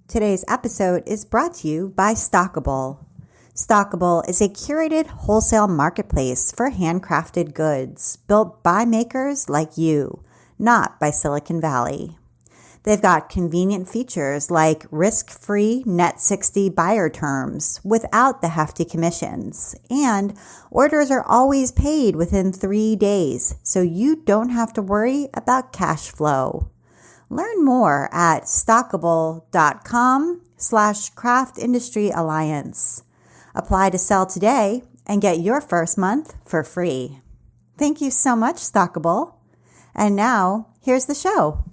Today's episode is brought to you by Stockabl. Stockabl is a curated wholesale marketplace for handcrafted goods built by makers like you, not by Silicon Valley. They've got convenient features like risk-free net 60 buyer terms without the hefty commissions, and orders are always paid within 3 days, so you don't have to worry about cash flow. Learn more at stockabl.com/craft industry alliance. Apply to sell today and get your first month for free. Thank you so much, Stockabl. And now, here's the show.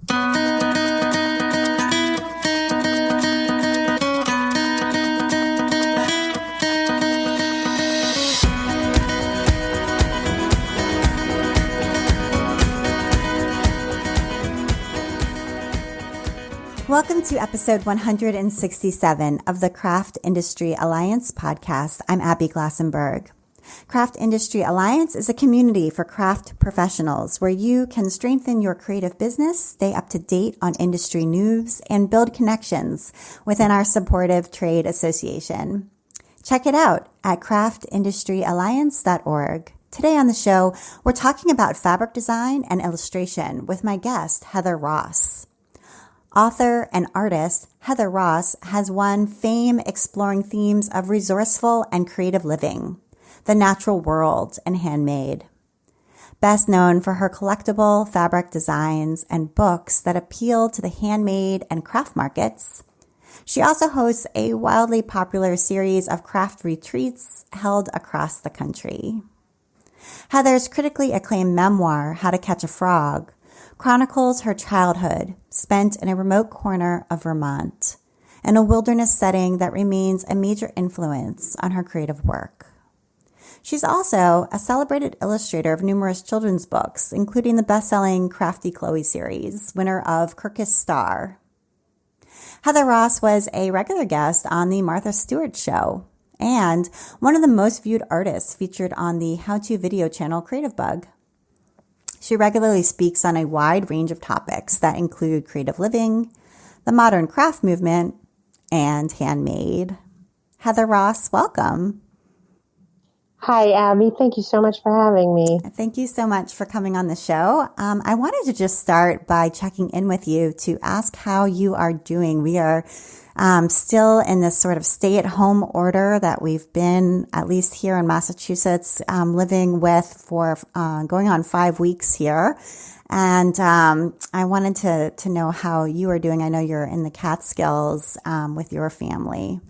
Welcome to episode 167 of the Craft Industry Alliance podcast. I'm Abby Glassenberg. Craft Industry Alliance is a community for craft professionals where you can strengthen your creative business, stay up to date on industry news, and build connections within our supportive trade association. Check it out at craftindustrｙalliance.org. Today on the show, we're talking about fabric design and illustration with my guest, Heather Ross. Author and artist Heather Ross has won fame exploring themes of resourceful and creative living, the natural world, and handmade. Best known for her collectible fabric designs and books that appeal to the handmade and craft markets, she also hosts a wildly popular series of craft retreats held across the country. Heather's critically acclaimed memoir, How to Catch a Frog, chronicles her childhood spent in a remote corner of Vermont, in a wilderness setting that remains a major influence on her creative work. She's also a celebrated illustrator of numerous children's books, including the best-selling Crafty Chloe series, winner of Kirkus Star. Heather Ross was a regular guest on the Martha Stewart Show and one of the most viewed artists featured on the how-to video channel Creative Bug. She regularly speaks on a wide range of topics that include creative living, the modern craft movement, and handmade. Heather Ross, welcome. Hi, Abby. Thank you so much for having me. Thank you so much for coming on the show. I wanted to just start by checking in with you to ask how you are doing. We are still in this sort of stay-at-home order that we've been, at least here in Massachusetts, living with for going on 5 weeks here. And I wanted to know how you are doing. I know you're in the Catskills with your family.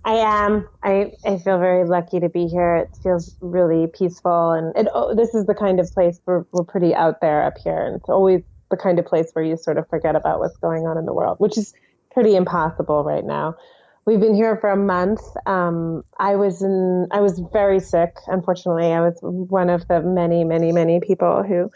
I am. I feel very lucky to be here. It feels really peaceful. And this is the kind of place we're pretty out there up here. And it's always the kind of place where you sort of forget about what's going on in the world, which is pretty impossible right now. We've been here for a month. I was very sick. Unfortunately, I was one of the many people who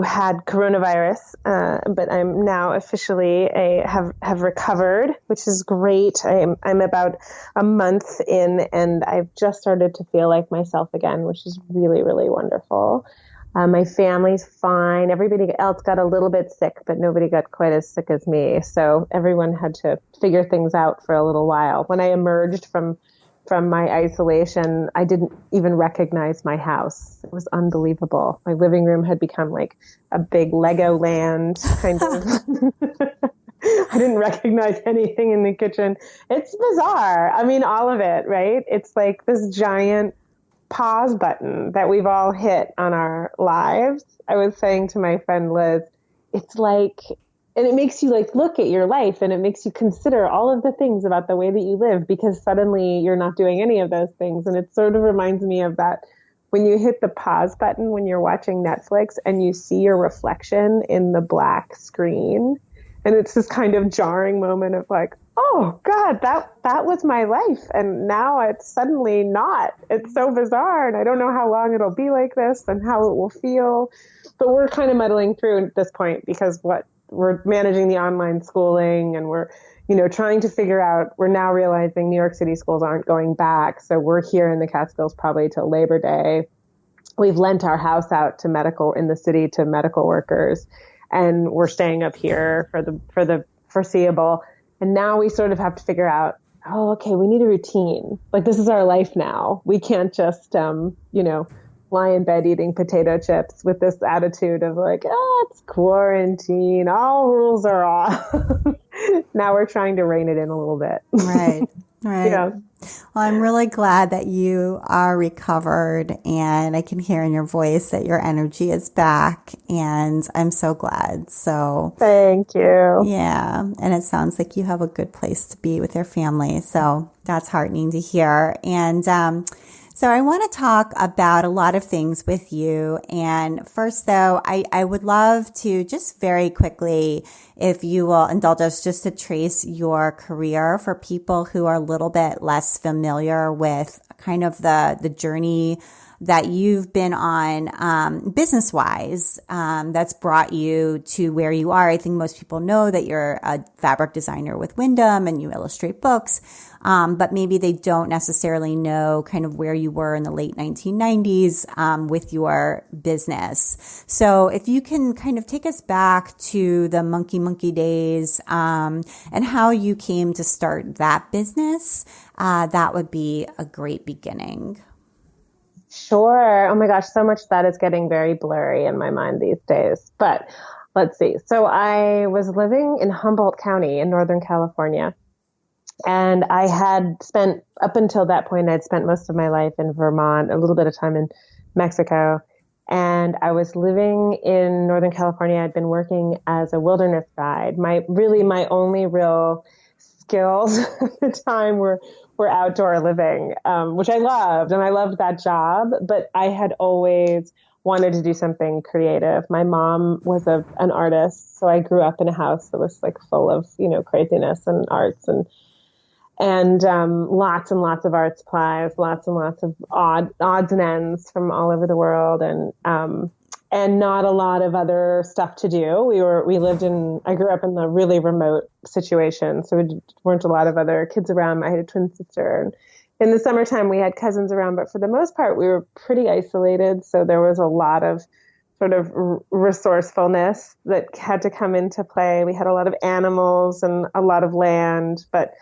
had coronavirus. But I'm now officially have recovered, which is great. I'm about a month in, and I've just started to feel like myself again, which is really, really wonderful. My family's fine. Everybody else got a little bit sick, but nobody got quite as sick as me. So everyone had to figure things out for a little while. When I emerged from my isolation, I didn't even recognize my house. It was unbelievable. My living room had become like a big Lego land kind of. I didn't recognize anything in the kitchen. It's bizarre. I mean, all of it, right? It's like this giant pause button that we've all hit on our lives. I was saying to my friend Liz, it's like, and it makes you like look at your life and it makes you consider all of the things about the way that you live, because suddenly you're not doing any of those things. And it sort of reminds me of that when you hit the pause button when you're watching Netflix and you see your reflection in the black screen. And it's this kind of jarring moment of like, oh God, that was my life. And now it's suddenly not. It's so bizarre. And I don't know how long it'll be like this and how it will feel. But we're kind of muddling through at this point because we're managing the online schooling and we're, trying to figure out, we're now realizing New York City schools aren't going back. So we're here in the Catskills probably till Labor Day. We've lent our house out to medical workers. And we're staying up here for the foreseeable. And now we sort of have to figure out, oh, okay, we need a routine. Like, this is our life now. We can't just, lie in bed eating potato chips with this attitude of like, oh, it's quarantine. All rules are off. Now we're trying to rein it in a little bit. Right. Right. Yeah. Well, I'm really glad that you are recovered, and I can hear in your voice that your energy is back, and I'm so glad. So thank you. Yeah. And it sounds like you have a good place to be with your family. So that's heartening to hear. And, so I want to talk about a lot of things with you. And first, though, I would love to just very quickly, if you will indulge us, just to trace your career for people who are a little bit less familiar with kind of the journey that you've been on business-wise that's brought you to where you are. I think most people know that you're a fabric designer with Wyndham and you illustrate books, but maybe they don't necessarily know kind of where you were in the late 1990s with your business. So if you can kind of take us back to the monkey days and how you came to start that business, that would be a great beginning. Sure. Oh my gosh, so much that is getting very blurry in my mind these days. But let's see. So I was living in Humboldt County in Northern California. And I had spent, up until that point, I'd spent most of my life in Vermont, a little bit of time in Mexico. And I was living in Northern California. I'd been working as a wilderness guide. My only real skills at the time were outdoor living, which I loved, and I loved that job, but I had always wanted to do something creative. My mom was an artist, so I grew up in a house that was like full of, craziness and arts and lots and lots of art supplies, lots and lots of odds and ends from all over the world, and not a lot of other stuff to do. I grew up in a really remote situation, so there weren't a lot of other kids around. I had a twin sister, and in the summertime we had cousins around, but for the most part we were pretty isolated. So there was a lot of sort of resourcefulness that had to come into play. We had a lot of animals and a lot of land, but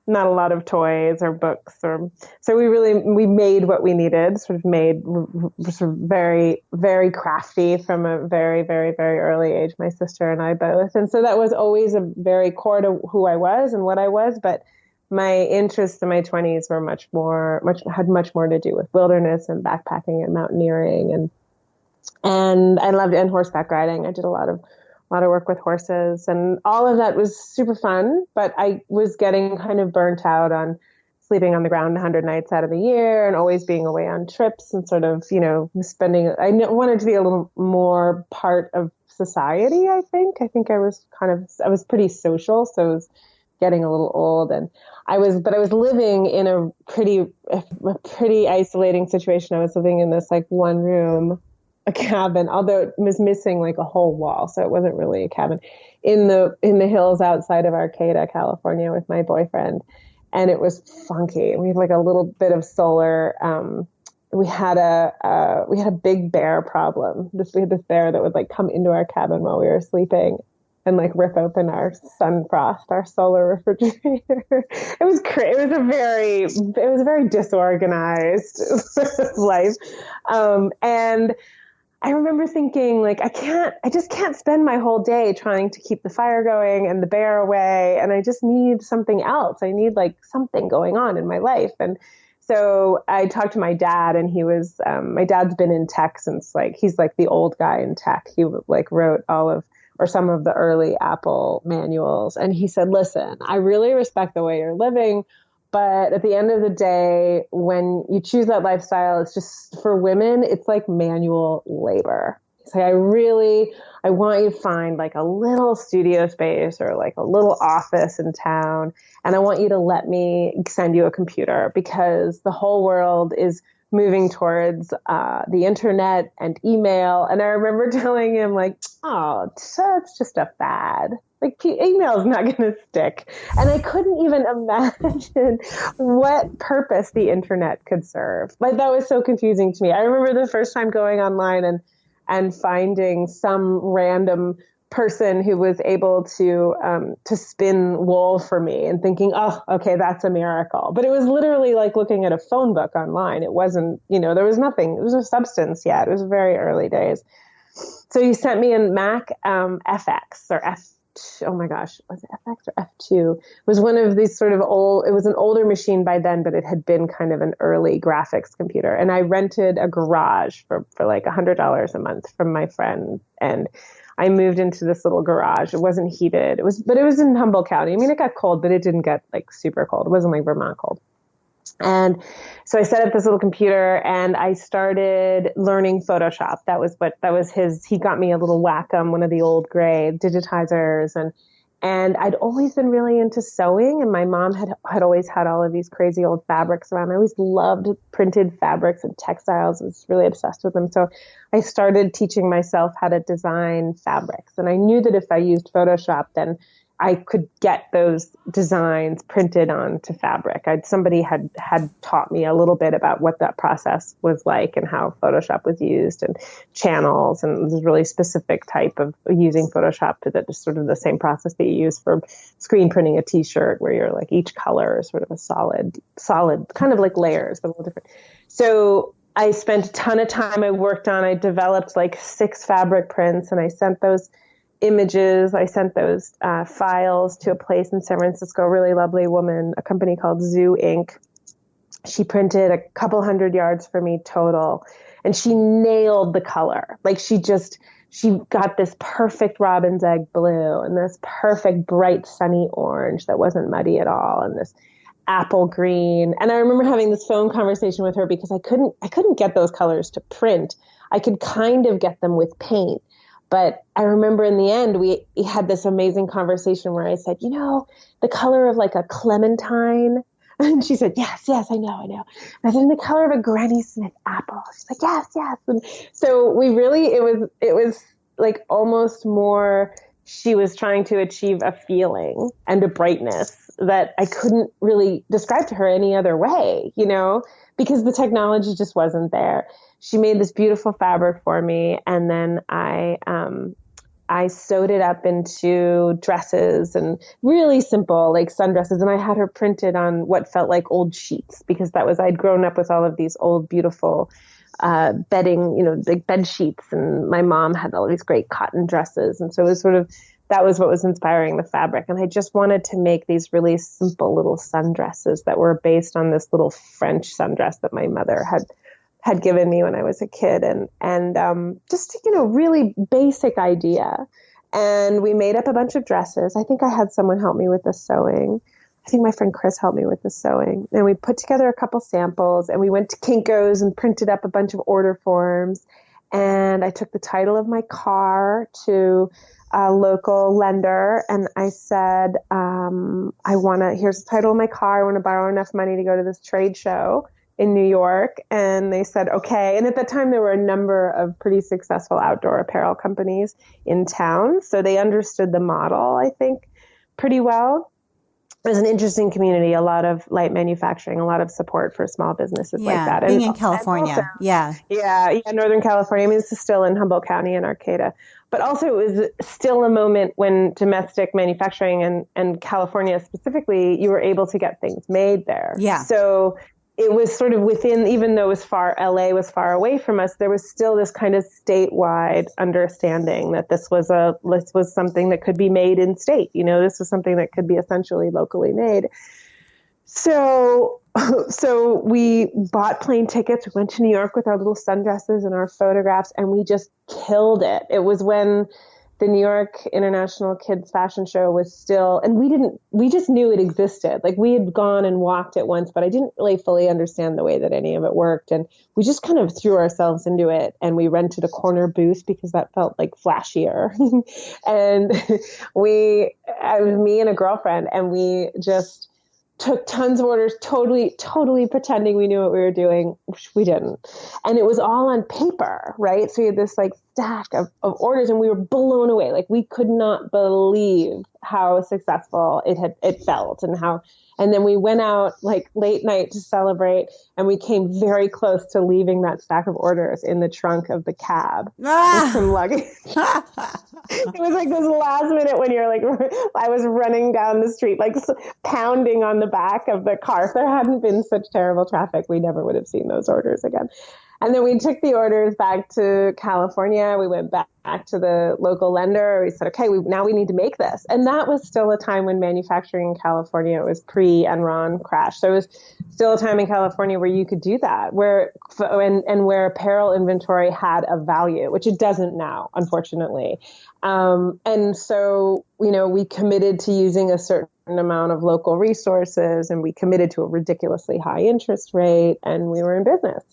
not a lot of toys or books, so we made what we needed, sort of very, very crafty from a very, very, very early age, my sister and I both. And so that was always a very core to who I was and what I was. But my interests in my 20s were had much more to do with wilderness and backpacking and mountaineering. And I loved horseback riding. I did a lot of work with horses, and all of that was super fun, but I was getting kind of burnt out on sleeping on the ground 100 nights out of the year and always being away on trips and sort of, I wanted to be a little more part of society. I think I was pretty social, so I was getting a little old, and I was living in a pretty isolating situation. I was living in this like one room, a cabin, although it was missing like a whole wall, so it wasn't really a cabin, in the hills outside of Arcata, California, with my boyfriend, and it was funky. We had like a little bit of solar. We had a big bear problem. We had this bear that would like come into our cabin while we were sleeping and like rip open our Sunfrost, our solar refrigerator. It was a very disorganized life, and I remember thinking, like, I just can't spend my whole day trying to keep the fire going and the bear away. And I just need something else. I need like something going on in my life. And so I talked to my dad, and my dad's been in tech since he's like the old guy in tech. He like wrote some of the early Apple manuals. And he said, listen, I really respect the way you're living, but at the end of the day, when you choose that lifestyle, it's just, for women, it's like manual labor. It's like, I want you to find like a little studio space or like a little office in town. And I want you to let me send you a computer, because the whole world is moving towards the internet and email. And I remember telling him like, oh, it's just a fad. Like, email is not going to stick. And I couldn't even imagine what purpose the internet could serve. Like, that was so confusing to me. I remember the first time going online and finding some random person who was able to spin wool for me, and thinking, oh, okay, that's a miracle. But it was literally like looking at a phone book online. It wasn't, there was nothing, it was no substance yet. It was very early days. So he sent me a Mac FX or F. Oh my gosh, was it FX or F2? It was one of these sort of it was an older machine by then, but it had been kind of an early graphics computer. And I rented a garage for like $100 a month from my friend. And I moved into this little garage. It wasn't heated. But it was in Humboldt County. I mean, it got cold, but it didn't get like super cold. It wasn't like Vermont cold. And so I set up this little computer and I started learning Photoshop. That was he got me a little Wacom, one of the old gray digitizers. And I'd always been really into sewing, and my mom had always had all of these crazy old fabrics around. I always loved printed fabrics and textiles. I was really obsessed with them. So I started teaching myself how to design fabrics. And I knew that if I used Photoshop, then I could get those designs printed onto fabric. Somebody had taught me a little bit about what that process was like and how Photoshop was used and channels, and this really specific type of using Photoshop that is sort of the same process that you use for screen printing a t-shirt, where you're like each color is sort of a solid, kind of like layers, but a little different. So I spent a ton of time. I developed like 6 fabric prints, and I sent those files to a place in San Francisco, a really lovely woman, a company called Zoo Inc. She printed a couple 100 yards for me total, and she nailed the color. Like she got this perfect robin's egg blue and this perfect bright sunny orange that wasn't muddy at all, and this apple green. And I remember having this phone conversation with her because I couldn't get those colors to print. I could kind of get them with paint. But I remember in the end, we had this amazing conversation where I said, the color of like a clementine. And she said, yes, I know. And I said, the color of a Granny Smith apple. She's like, yes. And so it was like almost more, she was trying to achieve a feeling and a brightness that I couldn't really describe to her any other way, because the technology just wasn't there. She made this beautiful fabric for me, and then I sewed it up into dresses, and really simple, like sundresses. And I had her printed on what felt like old sheets, because I'd grown up with all of these old, beautiful bedding, like bed sheets. And my mom had all these great cotton dresses. And so it was that was what was inspiring the fabric. And I just wanted to make these really simple little sundresses that were based on this little French sundress that my mother had given me when I was a kid, and just, really basic idea. And we made up a bunch of dresses. I think I had someone help me with the sewing. I think my friend Chris helped me with the sewing. And we put together a couple samples, and we went to Kinko's and printed up a bunch of order forms. And I took the title of my car to a local lender, and I said, here's the title of my car. I want to borrow enough money to go to this trade show in New York. And they said, okay. And at that time, there were a number of pretty successful outdoor apparel companies in town. So they understood the model, I think, pretty well. It was an interesting community, a lot of light manufacturing, a lot of support for small businesses like that. Being in California. Also, yeah, Northern California. I mean, this is still in Humboldt County in Arcata. But also it was still a moment when domestic manufacturing and California specifically, you were able to get things made there. Yeah. So it was sort of within, even though LA was far away from us, there was still this kind of statewide understanding that this was something that could be made in state. This was something that could be essentially locally made. So we bought plane tickets. We went to New York with our little sundresses and our photographs, and we just killed it. It was when the New York International Kids Fashion Show was still, and we just knew it existed. Like we had gone and walked it once, but I didn't really fully understand the way that any of it worked. And we just kind of threw ourselves into it, and we rented a corner booth because that felt like flashier. And it was me and a girlfriend, and we just took tons of orders, totally pretending we knew what we were doing, which we didn't. And it was all on paper, right? So you had this like stack of orders, and we were blown away. Like, we could not believe how successful it felt, and then we went out like late night to celebrate, and we came very close to leaving that stack of orders in the trunk of the cab with some luggage. It was like this last minute when you're like, I was running down the street, like pounding on the back of the car. If there hadn't been such terrible traffic, we never would have seen those orders again. And then we took the orders back to California. We went back to the local lender. We said, okay, now we need to make this. And that was still a time when manufacturing in California was pre-Enron crash. So it was still a time in California where you could do that, where apparel inventory had a value, which it doesn't now, unfortunately. And so, we committed to using a certain amount of local resources, and we committed to a ridiculously high interest rate, and we were in business.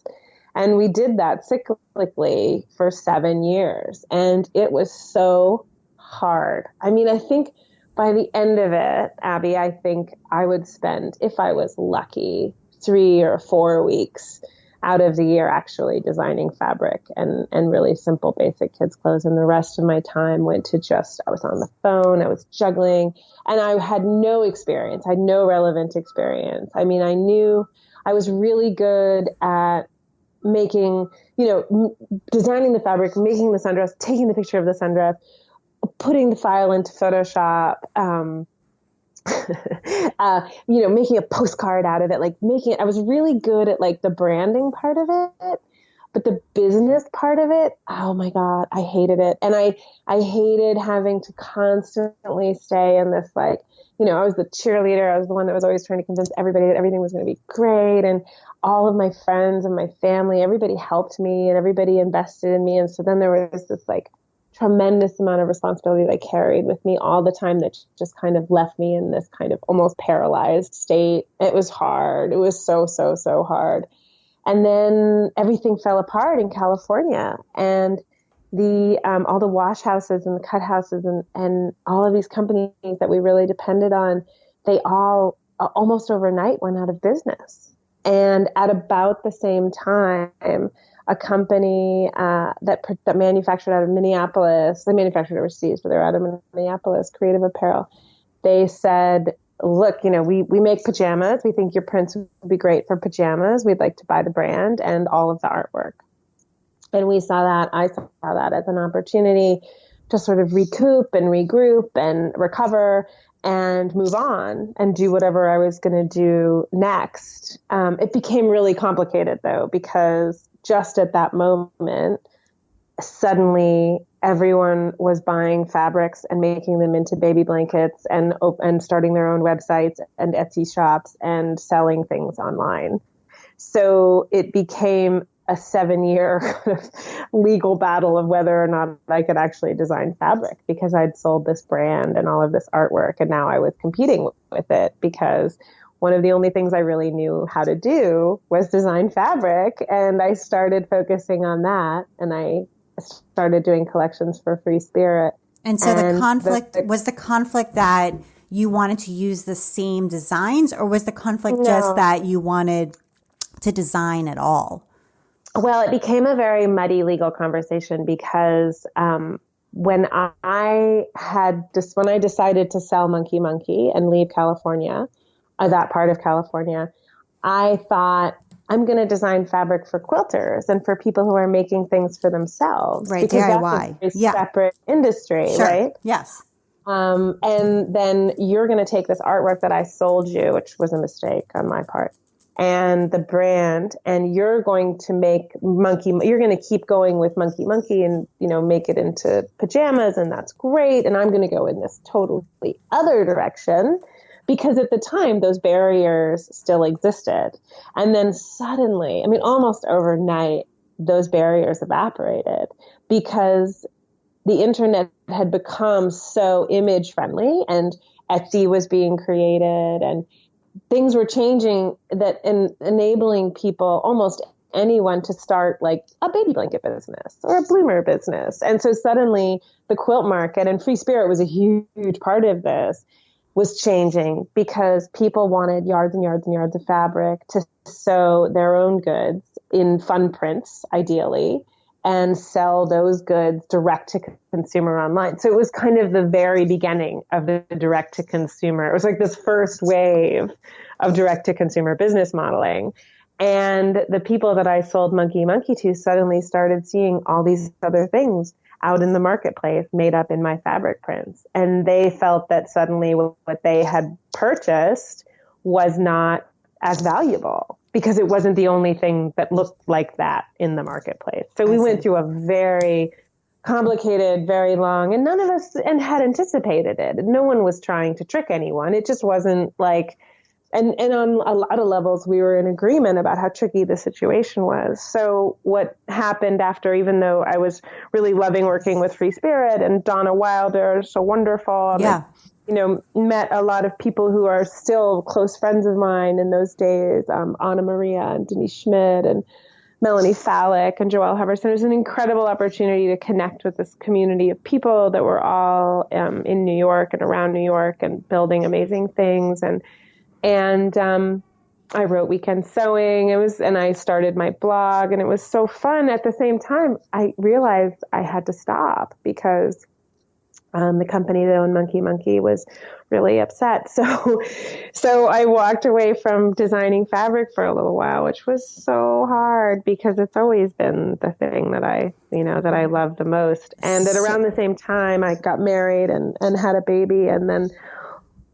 And we did that cyclically for 7 years. And it was so hard. I mean, I think by the end of it, Abby, I think I would spend, if I was lucky, 3 or 4 weeks out of the year actually designing fabric and really simple, basic kids' clothes. And the rest of my time went to I was on the phone, I was juggling, and I had no experience. I had no relevant experience. I mean, I knew I was really good at making, designing the fabric, making the sundress, taking the picture of the sundress, putting the file into Photoshop, making a postcard out of it, I was really good at the branding part of it, but the business part of it, oh my God, I hated it. And I hated having to constantly stay in this, I was the cheerleader. I was the one that was always trying to convince everybody that everything was going to be great. And all of my friends and my family, everybody helped me and everybody invested in me. And so then there was this tremendous amount of responsibility that I carried with me all the time that just kind of left me in this kind of almost paralyzed state. It was hard. It was so, so, so hard. And then everything fell apart in California, and all the wash houses and the cut houses and all of these companies that we really depended on, they all almost overnight went out of business. And at about the same time, a company that manufactured out of Minneapolis, they manufactured overseas, but they're out of Minneapolis, Creative Apparel, they said, look, we make pajamas. We think your prints would be great for pajamas. We'd like to buy the brand and all of the artwork. And I saw that as an opportunity to sort of recoup and regroup and recover and move on and do whatever I was going to do next. It became really complicated, though, because just at that moment, suddenly everyone was buying fabrics and making them into baby blankets and starting their own websites and Etsy shops and selling things online. So it became a 7-year kind of legal battle of whether or not I could actually design fabric, because I'd sold this brand and all of this artwork, and now I was competing with it because one of the only things I really knew how to do was design fabric. And I started focusing on that, and I started doing collections for Free Spirit. And so the conflict that you wanted to use the same designs, or was the conflict just that you wanted to design at all? Well, it became a very muddy legal conversation because when I decided to sell Monkey Monkey and leave California, that part of California, I thought, I'm going to design fabric for quilters and for people who are making things for themselves. Right, because DIY. That's a very separate industry, sure. Right? Yes. And then you're going to take this artwork that I sold you, which was a mistake on my part, and the brand, and you're going to make you're going to keep going with Monkey Monkey and, make it into pajamas, and that's great. And I'm going to go in this totally other direction, because at the time those barriers still existed. And then suddenly, almost overnight, those barriers evaporated because the internet had become so image friendly, and Etsy was being created, and things were changing that enabling people, almost anyone, to start a baby blanket business or a bloomer business. And so suddenly the quilt market, and Free Spirit was a huge part of this, was changing because people wanted yards and yards and yards of fabric to sew their own goods in fun prints, ideally, and sell those goods direct to consumer online. So it was kind of the very beginning of the direct to consumer. It was like this first wave of direct to consumer business modeling. And the people that I sold Monkey Monkey to suddenly started seeing all these other things out in the marketplace made up in my fabric prints. And they felt that suddenly what they had purchased was not as valuable because it wasn't the only thing that looked like that in the marketplace. So we went through a very complicated, very long, and none of us had anticipated it. No one was trying to trick anyone. It just wasn't like, and on a lot of levels, we were in agreement about how tricky the situation was. So what happened after, even though I was really loving working with Free Spirit and Donna Wilder, so wonderful. Yeah. Met a lot of people who are still close friends of mine in those days, Anna Maria and Denise Schmidt and Melanie Fallick and Joelle Hubbardson. It was an incredible opportunity to connect with this community of people that were all in New York and around New York and building amazing things. And I wrote Weekend Sewing. And I started my blog, and it was so fun. At the same time, I realized I had to stop because the company that owned Monkey Monkey was really upset. So I walked away from designing fabric for a little while, which was so hard because it's always been the thing that I love the most. And at around the same time, I got married and had a baby, and then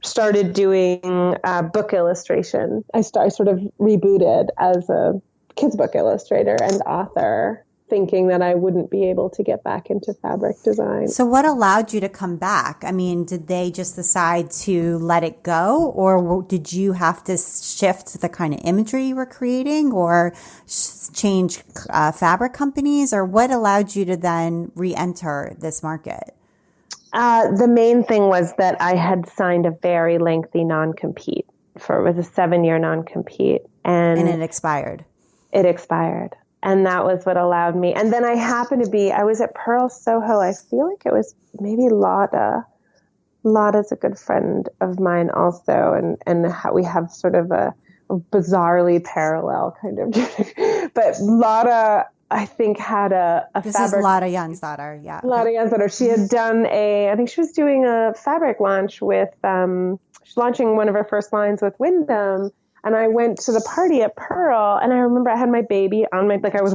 started doing book illustration. I sort of rebooted as a kids book illustrator and author, thinking that I wouldn't be able to get back into fabric design. So what allowed you to come back? I mean, did they just decide to let it go, or did you have to shift the kind of imagery you were creating, or change fabric companies, or what allowed you to then re-enter this market? The main thing was that I had signed a very lengthy non-compete. It was a 7-year non-compete. And it expired. It expired. And that was what allowed me. And then I was at Pearl Soho. I feel like it was maybe Lada. Lada's a good friend of mine also. And how we have sort of a bizarrely parallel kind of. But Lada, I think, had a this fabric. Is Lada Jansdottir, yeah. Lada Jansdottir. She had done I think she was doing a fabric launch with, she's launching one of her first lines with Wyndham. And I went to the party at Pearl, and I remember I had my baby on I was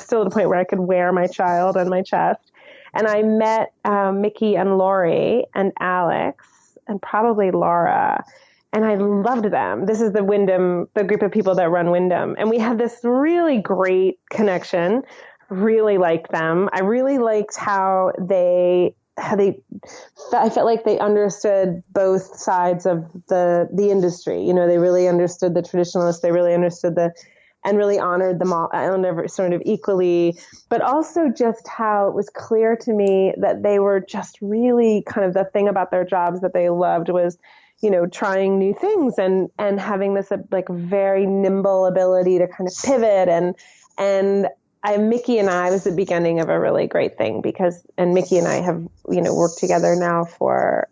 still at a point where I could wear my child on my chest. And I met Mickey and Lori and Alex and probably Laura. And I loved them. This is the group of people that run Wyndham. And we had this really great connection. Really liked them. I really liked how I felt like they understood both sides of the industry. They really understood the traditionalists. They really understood and really honored them all sort of equally, but also just how it was clear to me that they were just really kind of the thing about their jobs that they loved was, trying new things and having this very nimble ability to kind of pivot and Mickey and I was the beginning of a really great thing and Mickey and I have, worked together now for,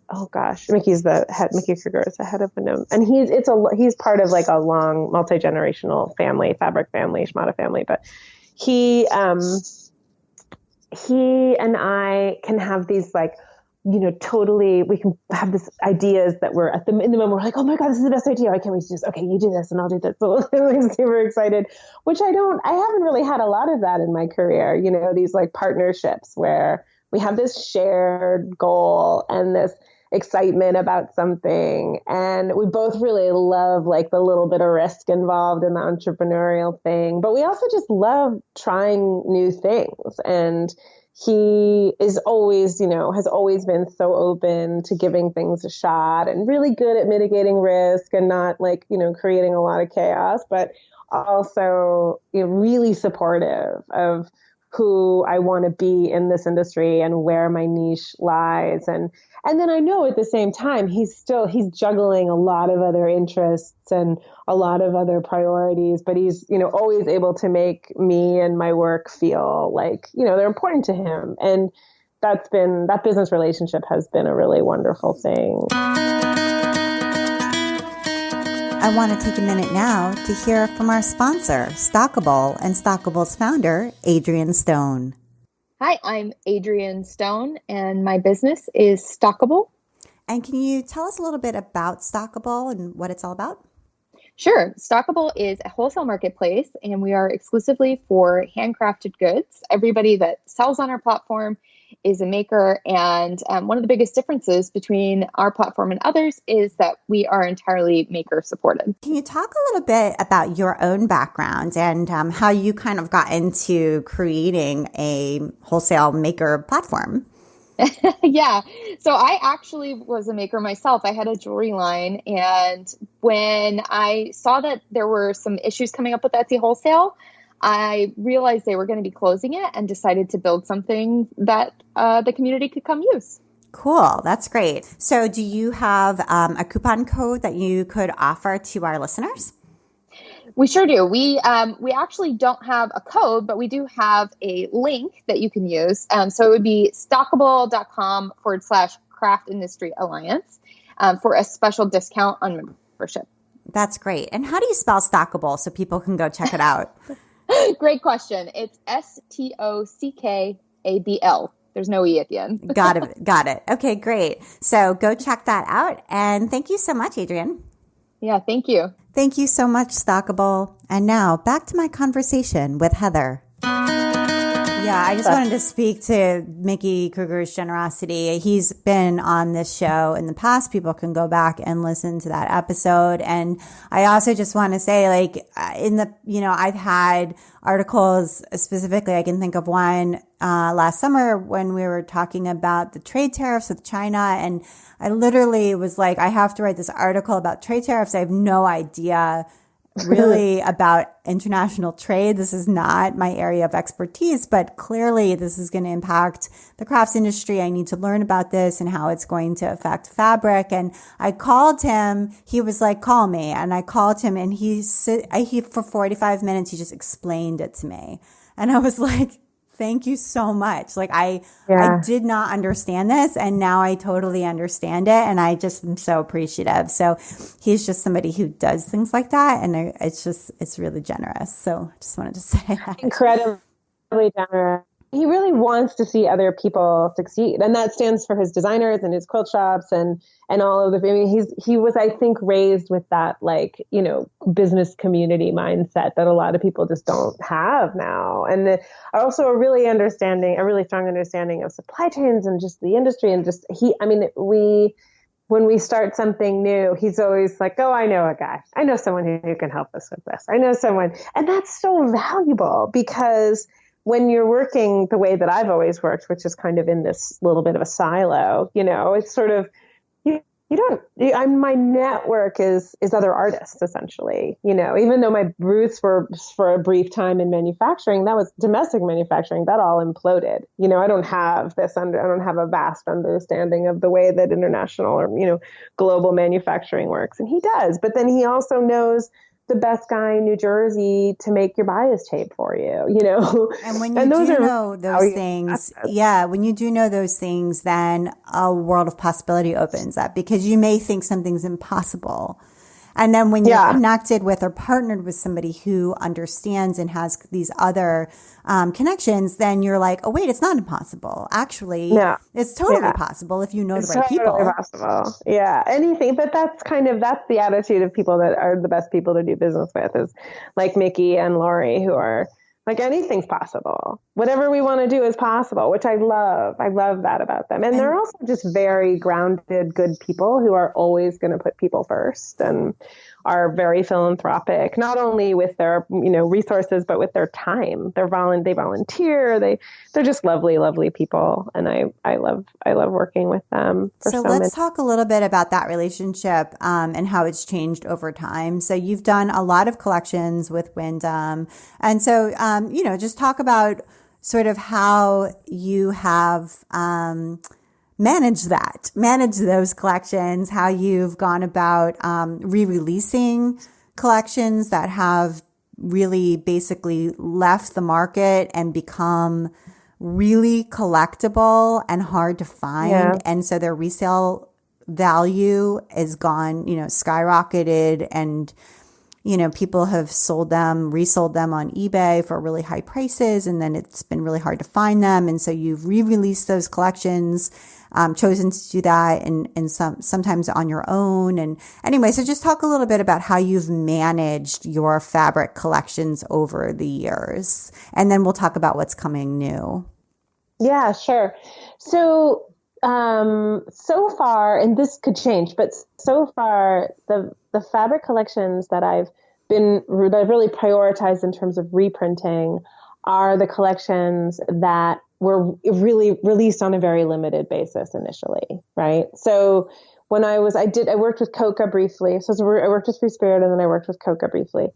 Mickey Kruger is the head of Wyndham. And he's part of a long multi-generational family, fabric family, Shmata family. But he and I can have these totally, we can have this ideas that we're in the moment, we're like, oh my God, this is the best idea. Why can't we just, okay, you do this and I'll do this. So I'm super excited, which I haven't really had a lot of that in my career, these partnerships where we have this shared goal and this excitement about something. And we both really love the little bit of risk involved in the entrepreneurial thing, but we also just love trying new things. And he is always, has always been so open to giving things a shot and really good at mitigating risk and not creating a lot of chaos, but also really supportive of who I want to be in this industry and where my niche lies. And then I know at the same time, he's juggling a lot of other interests and a lot of other priorities, but he's, always able to make me and my work feel like, they're important to him. And that business relationship has been a really wonderful thing. I want to take a minute now to hear from our sponsor, Stockabl, and Stockabl's founder, Adrienne Stone. Hi, I'm Adrienne Stone, and my business is Stockabl. And can you tell us a little bit about Stockabl and what it's all about? Sure, Stockabl is a wholesale marketplace, and we are exclusively for handcrafted goods. Everybody that sells on our platform is a maker, and one of the biggest differences between our platform and others is that we are entirely maker supported. Can you talk a little bit about your own background and how you kind of got into creating a wholesale maker platform? Yeah. So I actually was a maker myself. I had a jewelry line. And when I saw that there were some issues coming up with Etsy wholesale, I realized they were going to be closing it and decided to build something that the community could come use. Cool. That's great. So do you have a coupon code that you could offer to our listeners? We sure do. We actually don't have a code, but we do have a link that you can use. So it would be stockable.com/craft industry alliance for a special discount on membership. That's great. And how do you spell Stockabl so people can go check it out? Great question. It's Stockabl. There's no E at the end. Got it. Got it. Okay, great. So go check that out. And thank you so much, Adrienne. Yeah, thank you. Thank you so much, Stockabl. And now back to my conversation with Heather. Yeah, I just wanted to speak to Mickey Kruger's generosity. He's been on this show in the past. People can go back and listen to that episode. And I also just want to say, like, I've had articles specifically. I can think of one last summer when we were talking about the trade tariffs with China. And I literally was like, I have to write this article about trade tariffs. I have no idea really about international trade. This is not my area of expertise, but clearly this is going to impact the crafts industry. I need to learn about this and how it's going to affect fabric. And I called him. He was like, call me. And I called him and he for 45 minutes, he just explained it to me. And I was like, thank you so much. Like I did not understand this and now I totally understand it. And I just am so appreciative. So he's just somebody who does things like that. And it's really generous. So I just wanted to say that. Incredibly generous. He really wants to see other people succeed. And that stands for his designers and his quilt shops and all of the, I mean, he was, I think, raised with that, like, business community mindset that a lot of people just don't have now. And also a really strong understanding of supply chains and just the industry and just when we start something new, he's always like, oh, I know a guy. I know someone who can help us with this. I know someone. And that's so valuable because when you're working the way that I've always worked, which is kind of in this little bit of a silo, it's sort of, my network is other artists, essentially, even though my roots were for a brief time in manufacturing, that was domestic manufacturing, that all imploded. I don't have a vast understanding of the way that international or, global manufacturing works. And he does. But then he also knows the best guy in New Jersey to make your bias tape for you, And when you know those things, when you do know those things, then a world of possibility opens up because you may think something's impossible. And then when you're connected with or partnered with somebody who understands and has these other connections, then you're like, oh, wait, it's not impossible. Actually, it's totally possible if you know the right people. Totally possible. Yeah, anything. But that's the attitude of people that are the best people to do business with is like Mickey and Lori, who are like, anything's possible. Whatever we want to do is possible, which I love. I love that about them. And they're also just very grounded, good people who are always going to put people first and are very philanthropic, not only with their, resources, but with their time. They volunteer. They're just lovely, lovely people. And I love working with them. So let's talk a little bit about that relationship and how it's changed over time. So you've done a lot of collections with Wyndham. And so, just talk about sort of how you have manage those collections, how you've gone about re-releasing collections that have really basically left the market and become really collectible and hard to find. Yeah. And so their resale value is gone, skyrocketed. And people have resold them on eBay for really high prices, and then it's been really hard to find them. And so you've re-released those collections, chosen to do that and sometimes on your own. And anyway, so just talk a little bit about how you've managed your fabric collections over the years. And then we'll talk about what's coming new. Yeah, sure. So, so far, and this could change, but so far, the fabric collections that I've really prioritized in terms of reprinting are the collections that were really released on a very limited basis initially, right? So when I worked with Coca briefly. So I worked with Free Spirit, and then I worked with Coca briefly.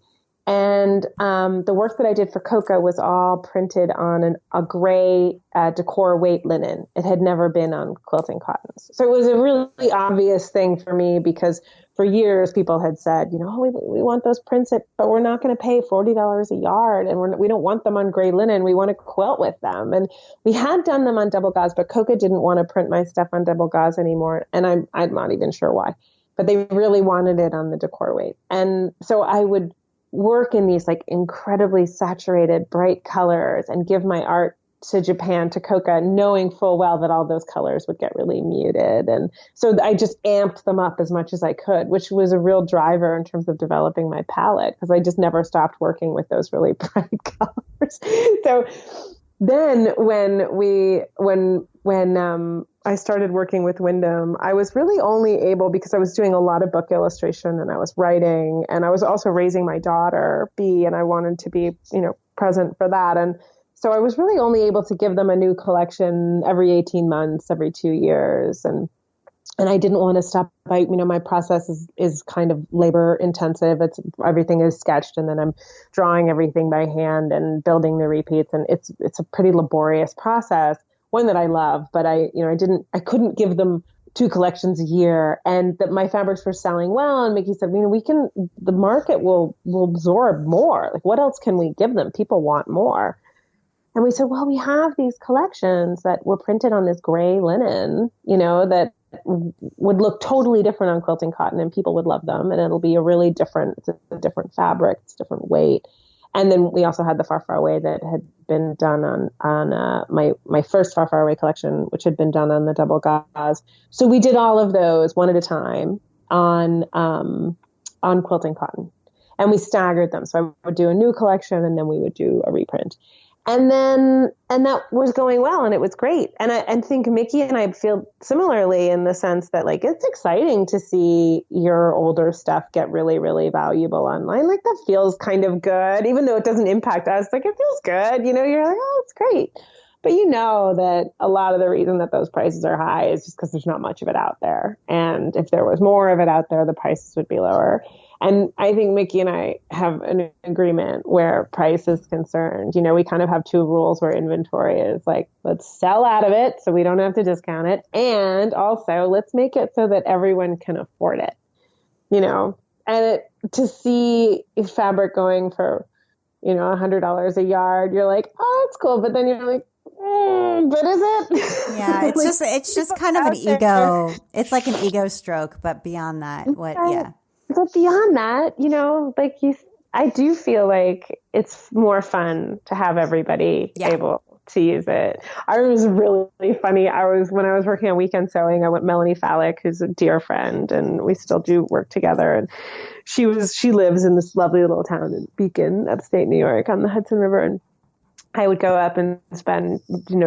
And the work that I did for Coca was all printed on a gray decor weight linen. It had never been on quilting cottons. So it was a really obvious thing for me, because for years people had said, we want those prints, but we're not going to pay $40 a yard, and we don't want them on gray linen. We want to quilt with them. And we had done them on double gauze, but Coca didn't want to print my stuff on double gauze anymore. And I'm not even sure why, but they really wanted it on the decor weight. And so I would work in these like incredibly saturated, bright colors and give my art to Japan, to Coca, knowing full well that all those colors would get really muted. And so I just amped them up as much as I could, which was a real driver in terms of developing my palette, because I just never stopped working with those really bright colors. So then when I started working with Wyndham, I was really only able, because I was doing a lot of book illustration and I was writing, and I was also raising my daughter, B, and I wanted to be, present for that. And so I was really only able to give them a new collection every 18 months, every 2 years. And I didn't want to stop. My process is kind of labor intensive. Everything is sketched, and then I'm drawing everything by hand and building the repeats. And it's a pretty laborious process, one that I love, but I couldn't give them 2 collections a year, and that my fabrics were selling well. And Mickey said, the market will absorb more. Like, what else can we give them? People want more. And we said, well, we have these collections that were printed on this gray linen, that would look totally different on quilting cotton, and people would love them. And it'll be it's a different fabric, it's a different weight. And then we also had the Far, Far Away that had been done on my first Far, Far Away collection, which had been done on the double gauze. So we did all of those one at a time on quilting cotton, and we staggered them. So I would do a new collection, and then we would do a reprint. And that was going well, and it was great. And I think Mickey and I feel similarly in the sense that, like, it's exciting to see your older stuff get really, really valuable online. Like, that feels kind of good, even though it doesn't impact us. Like, it feels good. You're like, oh, it's great. But that a lot of the reason that those prices are high is just because there's not much of it out there. And if there was more of it out there, the prices would be lower. And I think Mickey and I have an agreement where price is concerned. We kind of have 2 rules where inventory is like, let's sell out of it so we don't have to discount it. And also let's make it so that everyone can afford it, and to see fabric going for, $100 a yard, you're like, oh, it's cool. But then you're like, but is it? Yeah, it's just kind of an ego. It's like an ego stroke, but beyond that, yeah. But beyond that, I do feel like it's more fun to have everybody able to use it. I was really funny. When I was working on weekend sewing, I went Melanie Fallick, who's a dear friend, and we still do work together. And she lives in this lovely little town in Beacon, upstate New York, on the Hudson River. And I would go up and spend,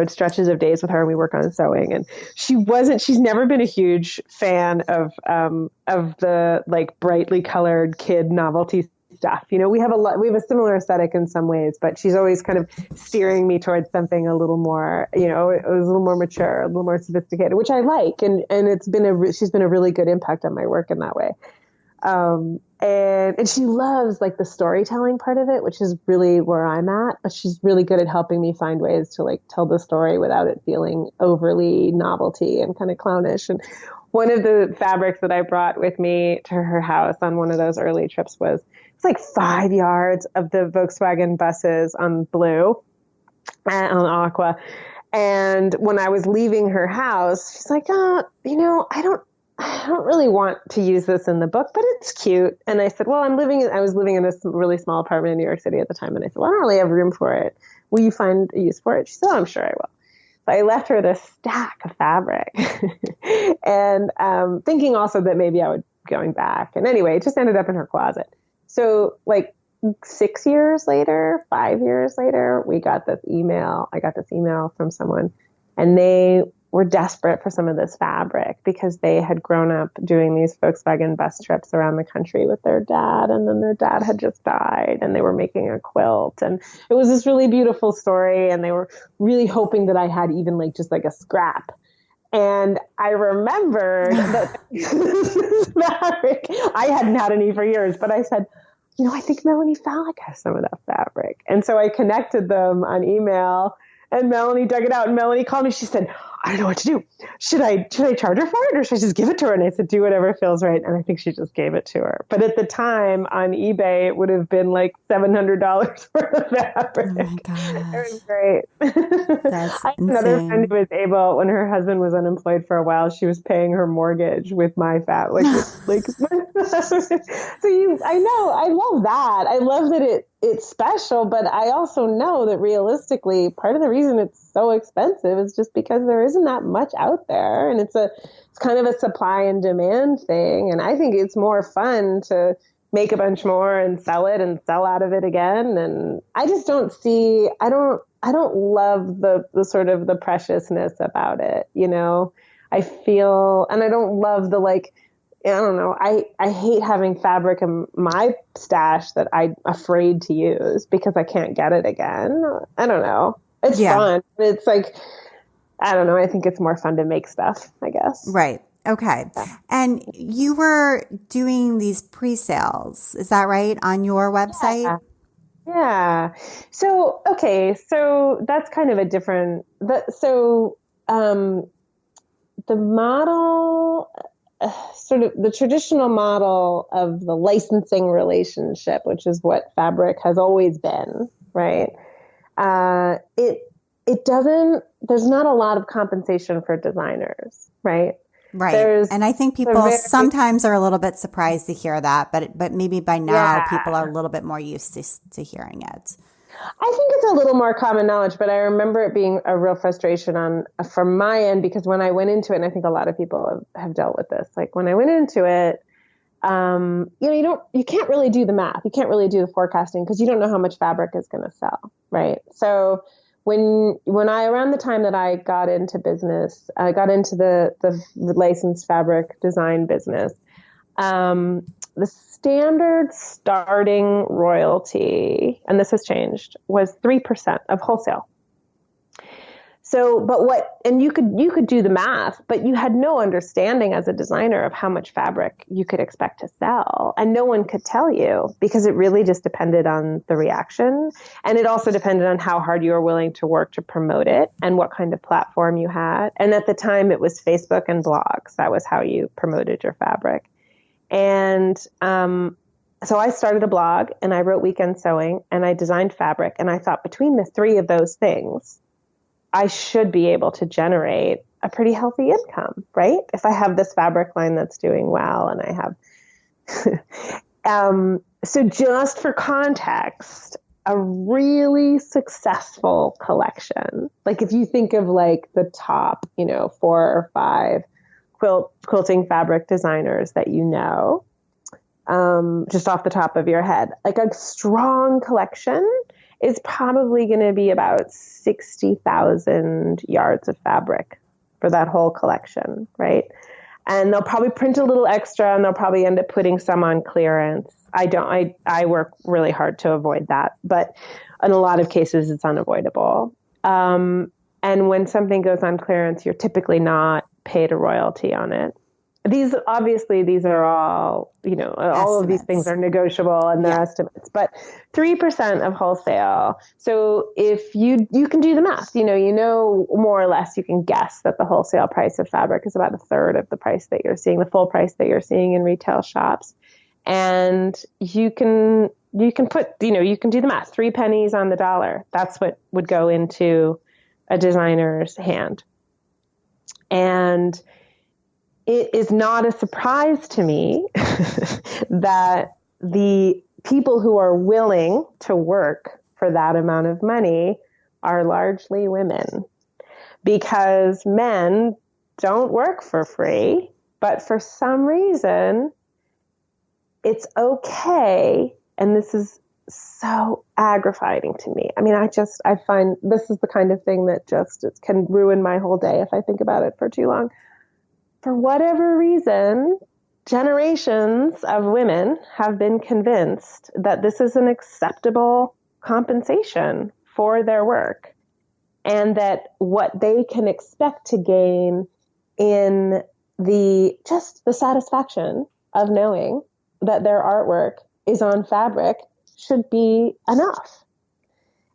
stretches of days with her, and we work on sewing. And she's never been a huge fan of the like brightly colored kid novelty stuff. We have a similar aesthetic in some ways, but she's always kind of steering me towards something a little more, it was a little more mature, a little more sophisticated, which I like. And she's been a really good impact on my work in that way. And she loves like the storytelling part of it, which is really where I'm at, but she's really good at helping me find ways to like tell the story without it feeling overly novelty and kind of clownish. And one of the fabrics that I brought with me to her house on one of those early trips was, it's like 5 yards of the Volkswagen buses on blue and on aqua. And when I was leaving her house, she's like, I I don't really want to use this in the book, but it's cute. And I said, well, I was living in this really small apartment in New York City at the time. And I said, well, I don't really have room for it. Will you find a use for it? She said, oh, I'm sure I will. So I left her this stack of fabric and thinking also that maybe I would be going back. And anyway, it just ended up in her closet. So like 6 years later, 5 years later, I got this email from someone, and they were desperate for some of this fabric because they had grown up doing these Volkswagen bus trips around the country with their dad. And then their dad had just died and they were making a quilt. And it was this really beautiful story. And they were really hoping that I had even like just like a scrap. And I remembered that fabric, I hadn't had any for years, but I said, I think Melanie Fallick has some of that fabric. And so I connected them on email, and Melanie dug it out, and Melanie called me. She said, I don't know what to do. Should I charge her for it, or should I just give it to her? And I said, do whatever feels right. And I think she just gave it to her. But at the time on eBay, it would have been like $700 for the fabric. Oh my gosh. It was great. That's I had another insane. friend who was able, when her husband was unemployed for a while, she was paying her mortgage with my fabric. I know, I love that. I love that it's special, but I also know that realistically, part of the reason it's so expensive is just because there isn't that much out there, and it's kind of a supply and demand thing. And I think it's more fun to make a bunch more and sell it and sell out of it again. And I just don't see, I don't love the sort of the preciousness about it. I feel, and I don't love the I don't know. I hate having fabric in my stash that I'm afraid to use because I can't get it again. I don't know. It's fun. It's like, I don't know. I think it's more fun to make stuff, I guess. Right. Okay. And you were doing these pre-sales, is that right, on your website? Yeah. So that's kind of a different, the model, sort of the traditional model of the licensing relationship, which is what fabric has always been, right? It doesn't, there's not a lot of compensation for designers, right? Right. And I think people sometimes are a little bit surprised to hear that, but maybe by now people are a little bit more used to hearing it. I think it's a little more common knowledge, but I remember it being a real frustration from my end, because when I went into it, and I think a lot of people have dealt with this, like when I went into it, you can't really do the math. You can't really do the forecasting because you don't know how much fabric is going to sell. Right. So when around the time that I got into business, I got into the licensed fabric design business, the standard starting royalty, and this has changed, was 3% of wholesale. So, and you could do the math, but you had no understanding as a designer of how much fabric you could expect to sell. And no one could tell you because it really just depended on the reaction. And it also depended on how hard you were willing to work to promote it and what kind of platform you had. And at the time it was Facebook and blogs. That was how you promoted your fabric. And, so I started a blog and I wrote Weekend Sewing and I designed fabric. And I thought between the three of those things, I should be able to generate a pretty healthy income, right? If I have this fabric line that's doing well and I have, so just for context, a really successful collection, like if you think of like the top, 4 or 5 quilting fabric designers that just off the top of your head, like a strong collection is probably going to be about 60,000 yards of fabric for that whole collection, right? And they'll probably print a little extra and they'll probably end up putting some on clearance. I work really hard to avoid that, but in a lot of cases it's unavoidable. And when something goes on clearance, you're typically not paid a royalty on it. These are all, all of these things are negotiable and they're estimates, but 3% of wholesale. So if you can do the math, more or less, you can guess that the wholesale price of fabric is about a third of the price that you're seeing, the full price that you're seeing in retail shops. And you can put, you can do the math, 3 pennies on the dollar. That's what would go into a designer's hand. And it is not a surprise to me that the people who are willing to work for that amount of money are largely women, because men don't work for free, but for some reason it's okay. And this is so aggravating to me. I mean, I find this is the kind of thing that just it can ruin my whole day if I think about it for too long. For whatever reason, generations of women have been convinced that this is an acceptable compensation for their work, and that what they can expect to gain in the satisfaction of knowing that their artwork is on fabric should be enough.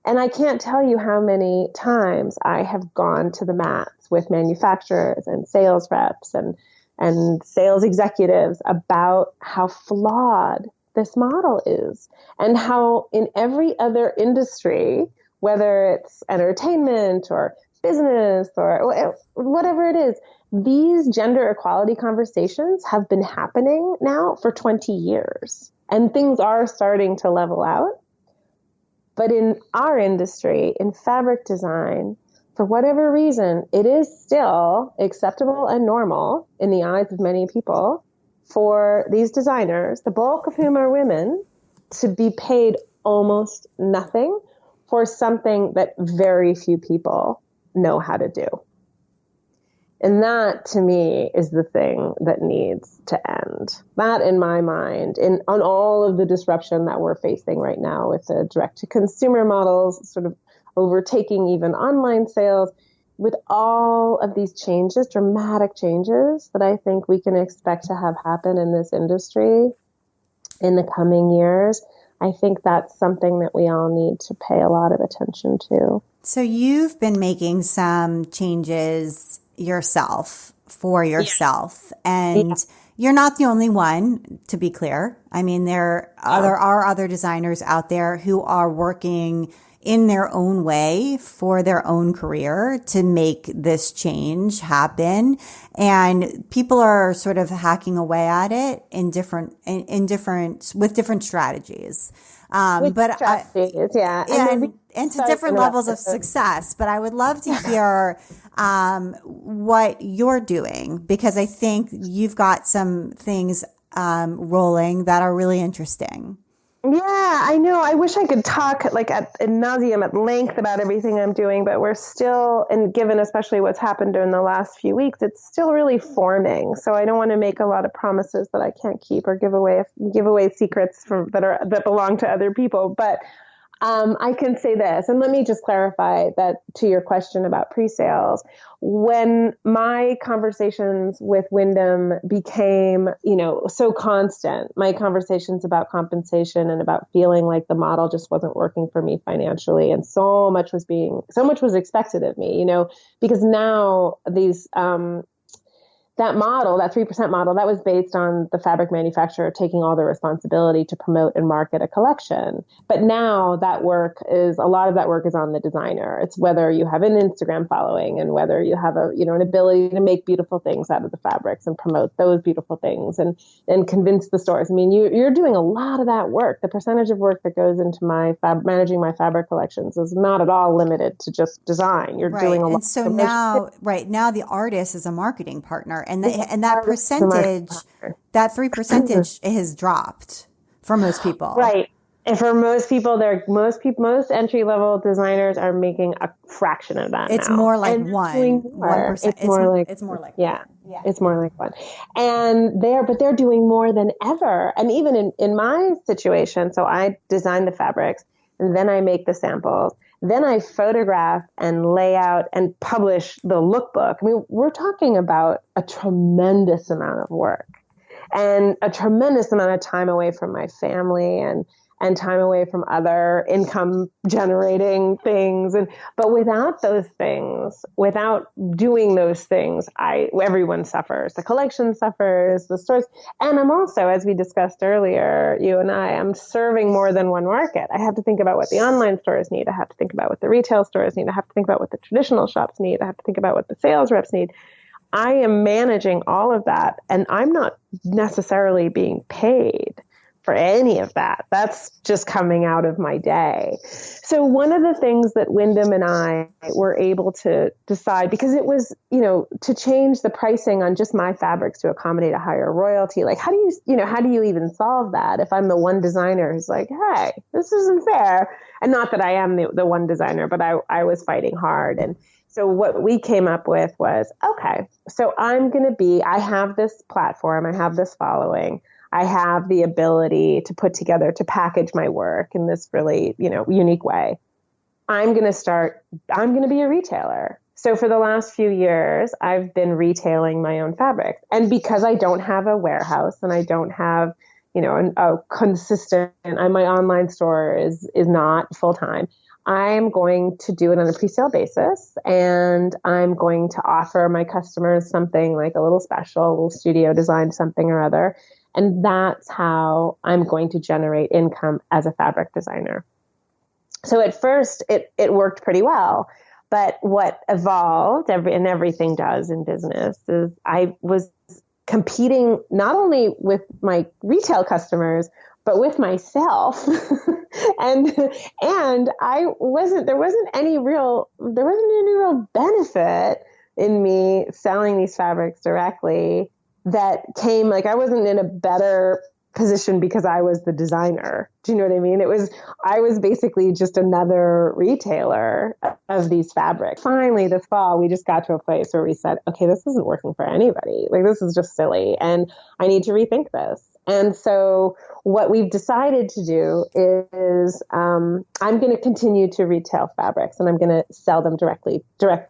And I can't tell you how many times I have gone to the mats with manufacturers and sales reps and sales executives about how flawed this model is, and how in every other industry, whether it's entertainment or business or whatever it is, these gender equality conversations have been happening now for 20 years, and things are starting to level out. But in our industry, in fabric design, for whatever reason, it is still acceptable and normal in the eyes of many people for these designers, the bulk of whom are women, to be paid almost nothing for something that very few people know how to do. And that, to me, is the thing that needs to end. That, in my mind, on all of the disruption that we're facing right now with the direct-to-consumer models sort of overtaking even online sales, with all of these changes, dramatic changes that I think we can expect to have happen in this industry in the coming years, I think that's something that we all need to pay a lot of attention to. So you've been making some changes yourself for yourself, and you're not the only one, to be clear. I mean, there are other designers out there who are working in their own way for their own career to make this change happen. And people are sort of hacking away at it with different strategies. And to different levels of success. But I would love to hear what you're doing, because I think you've got some things rolling that are really interesting. Yeah, I know. I wish I could talk like ad nauseum at length about everything I'm doing, but we're still, and given especially what's happened in the last few weeks, it's still really forming. So I don't want to make a lot of promises that I can't keep or give away secrets that belong to other people. But I can say this, and let me just clarify that to your question about pre-sales. When my conversations with Wyndham became, so constant, my conversations about compensation and about feeling like the model just wasn't working for me financially, and so much was expected of me, because now these, that model, that 3% model, that was based on the fabric manufacturer taking all the responsibility to promote and market a collection. But now a lot of that work is on the designer. It's whether you have an Instagram following and whether you have an ability to make beautiful things out of the fabrics and promote those beautiful things and convince the stores. I mean, you're doing a lot of that work. The percentage of work that goes into managing my fabric collections is not at all limited to just design. You're doing a lot. And so now the artist is a marketing partner. And that percentage, that 3% has dropped for most people. Right. And for most people, most entry-level designers are making a fraction of that. It's now. More like 1%. It's more like It's more like 1. And they're doing more than ever. And even in my situation, so I design the fabrics and then I make the samples. Then I photograph and lay out and publish the lookbook. I mean, we're talking about a tremendous amount of work and a tremendous amount of time away from my family and time away from other income generating things. But without those things, without doing those things, everyone suffers. The collection suffers, the stores. And I'm also, as we discussed earlier, you and I'm serving more than one market. I have to think about what the online stores need. I have to think about what the retail stores need. I have to think about what the traditional shops need. I have to think about what the sales reps need. I am managing all of that, and I'm not necessarily being paid for any of that. That's just coming out of my day. So one of the things that Wyndham and I were able to decide, because it was, to change the pricing on just my fabrics to accommodate a higher royalty, like how do you even solve that if I'm the one designer who's like, hey, this isn't fair? And not that I am the one designer, but I was fighting hard. And so what we came up with was, okay, so I have this platform, I have this following, I have the ability to package my work in this really, unique way. I'm going to be a retailer. So for the last few years, I've been retailing my own fabrics. And because I don't have a warehouse and I don't have, a consistent, and my online store is not full time, I'm going to do it on a pre-sale basis, and I'm going to offer my customers something like a little special, a little studio designed something or other. And that's how I'm going to generate income as a fabric designer. So at first it worked pretty well, but what evolved, and everything does in business, is I was competing not only with my retail customers, but with myself. and there wasn't any real benefit in me selling these fabrics directly. That came, like, I wasn't in a better position because I was the designer. Do you know what I mean? I was basically just another retailer of these fabrics. Finally, this fall, we just got to a place where we said, okay, this isn't working for anybody. Like, this is just silly, and I need to rethink this. And so what we've decided to do is I'm going to continue to retail fabrics, and I'm going to sell them direct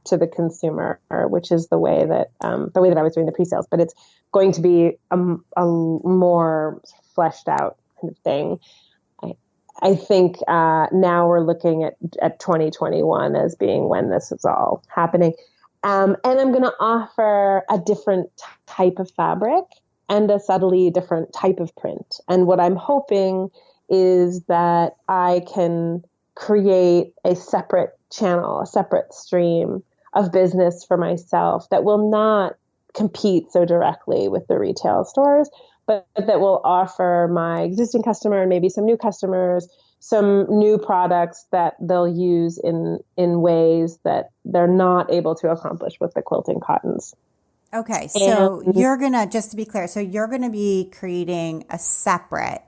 to the consumer, which is the way that I was doing the pre-sales. But it's going to be a more fleshed out kind of thing. I think now we're looking at 2021 as being when this is all happening. And I'm going to offer a different type of fabric and a subtly different type of print. And what I'm hoping is that I can create a separate channel, a separate stream of business for myself that will not compete so directly with the retail stores, but that will offer my existing customer and maybe some new customers some new products that they'll use in ways that they're not able to accomplish with the quilting cottons. Okay, so just to be clear, so you're going to be creating a separate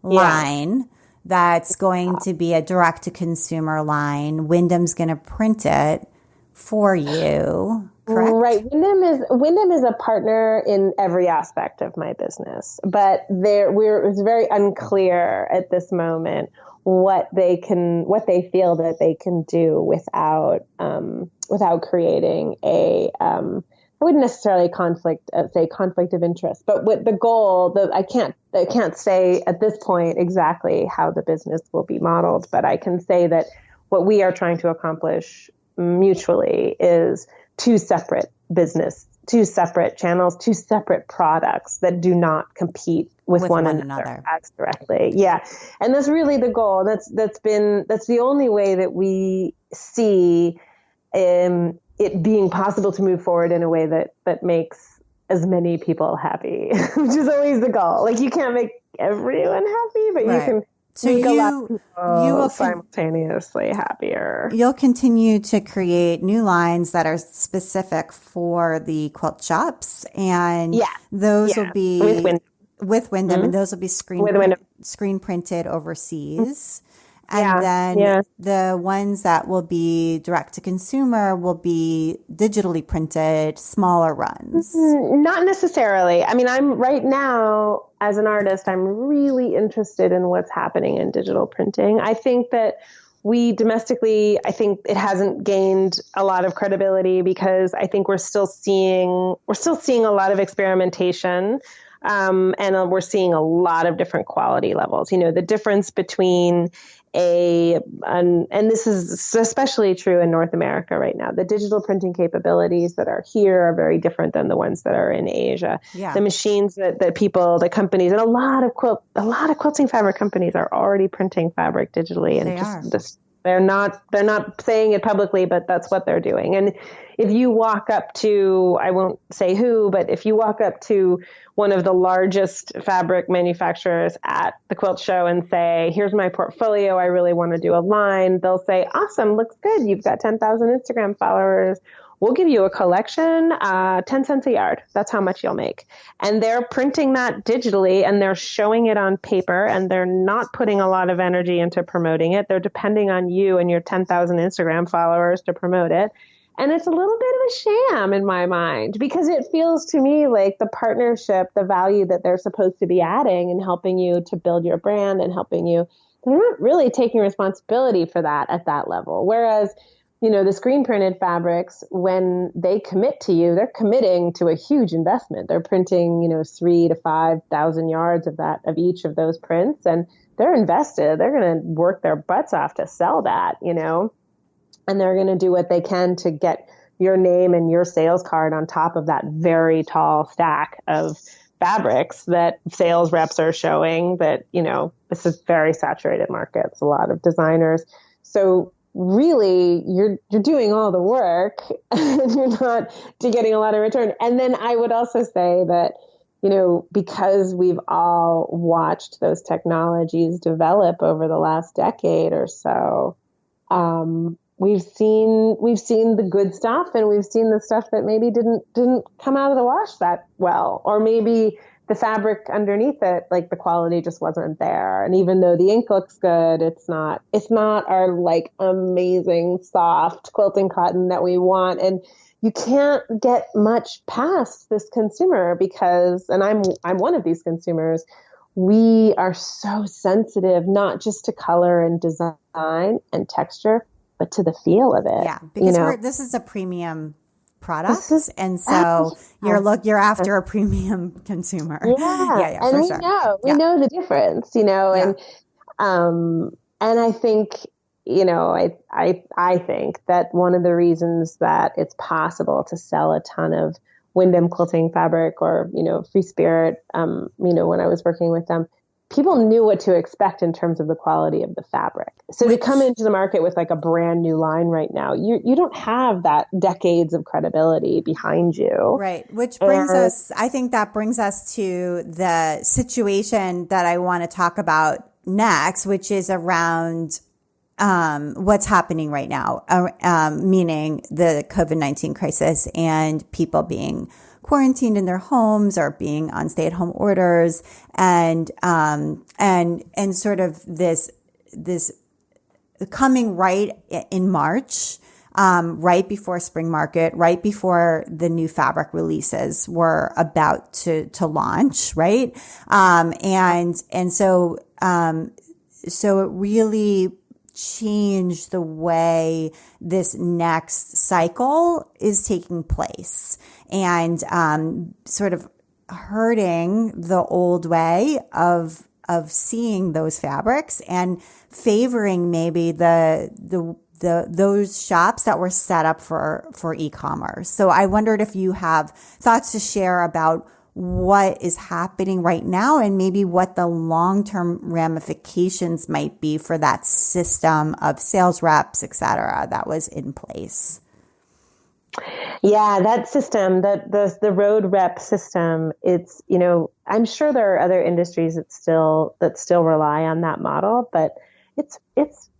line that's going to be a direct-to-consumer line. Wyndham's going to print it for you, correct? Right. Wyndham is a partner in every aspect of my business, but it's very unclear at this moment what they feel that they can do without creating a I wouldn't necessarily conflict of interest, but with the goal I can't say at this point exactly how the business will be modeled, but I can say that what we are trying to accomplish mutually is two separate channels, two separate products that do not compete with one another directly. Yeah. And that's really the goal. That's the only way that we see it being possible to move forward in a way that makes as many people happy, which is always the goal. Like, you can't make everyone happy, but you can make a lot of people simultaneously happier. You'll continue to create new lines that are specific for the quilt shops, and those will be with Wyndham, and those will be screen printed overseas. And then the ones that will be direct to consumer will be digitally printed, smaller runs. Not necessarily. I mean, I'm right now as an artist, I'm really interested in what's happening in digital printing. I think that domestically, I think it hasn't gained a lot of credibility because I think we're still seeing a lot of experimentation. And we're seeing a lot of different quality levels. You know, the difference between and this is especially true in North America right now. The digital printing capabilities that are here are very different than the ones that are in Asia. Yeah. The machines the companies, and a lot of quilting fabric companies are already printing fabric digitally, and They're not saying it publicly, but that's what they're doing. And if you walk up to, I won't say who, but if you walk up to one of the largest fabric manufacturers at the quilt show and say, here's my portfolio, I really want to do a line, they'll say, awesome, looks good. You've got 10,000 Instagram followers. We'll give you a collection, 10 cents a yard. That's how much you'll make. And they're printing that digitally and they're showing it on paper and they're not putting a lot of energy into promoting it. They're depending on you and your 10,000 Instagram followers to promote it. And it's a little bit of a sham in my mind because it feels to me like the partnership, the value that they're supposed to be adding and helping you to build your brand and helping you, they're not really taking responsibility for that at that level. Whereas, the screen printed fabrics, when they commit to you, they're committing to a huge investment. They're printing, 3,000 to 5,000 yards of each of those prints, and they're invested. They're going to work their butts off to sell that, and they're going to do what they can to get your name and your sales card on top of that very tall stack of fabrics that sales reps are showing that, this is very saturated market. It's a lot of designers. So really you're doing all the work and you're not getting a lot of return. And then I would also say that, because we've all watched those technologies develop over the last decade or so, we've seen the good stuff and we've seen the stuff that maybe didn't come out of the wash that well, or maybe the fabric underneath it, like the quality just wasn't there. And even though the ink looks good, it's not our like amazing soft quilting cotton that we want. And you can't get much past this consumer because, and I'm one of these consumers, we are so sensitive, not just to color and design and texture, but to the feel of it. Yeah, because this is a premium product, and so you're after a premium consumer. Yeah, and we know the difference, and I think I think that one of the reasons that it's possible to sell a ton of Wyndham quilting fabric or Free Spirit, when I was working with them, people knew what to expect in terms of the quality of the fabric. So to come into the market with like a brand new line right now, you don't have that decades of credibility behind you. Right. Which brings us, I think that brings us to the situation that I want to talk about next, which is around what's happening right now, meaning the COVID-19 crisis and people being quarantined in their homes or being on stay-at-home orders, and sort of this coming right in March, right before spring market, right before the new fabric releases were about to launch, right? So it really change the way this next cycle is taking place and sort of hurting the old way of seeing those fabrics and favoring maybe those shops that were set up for e-commerce. So I wondered if you have thoughts to share about what is happening right now and maybe what the long-term ramifications might be for that system of sales reps, et cetera, that was in place. Yeah, that system, the road rep system, it's, I'm sure there are other industries that still rely on that model, but it's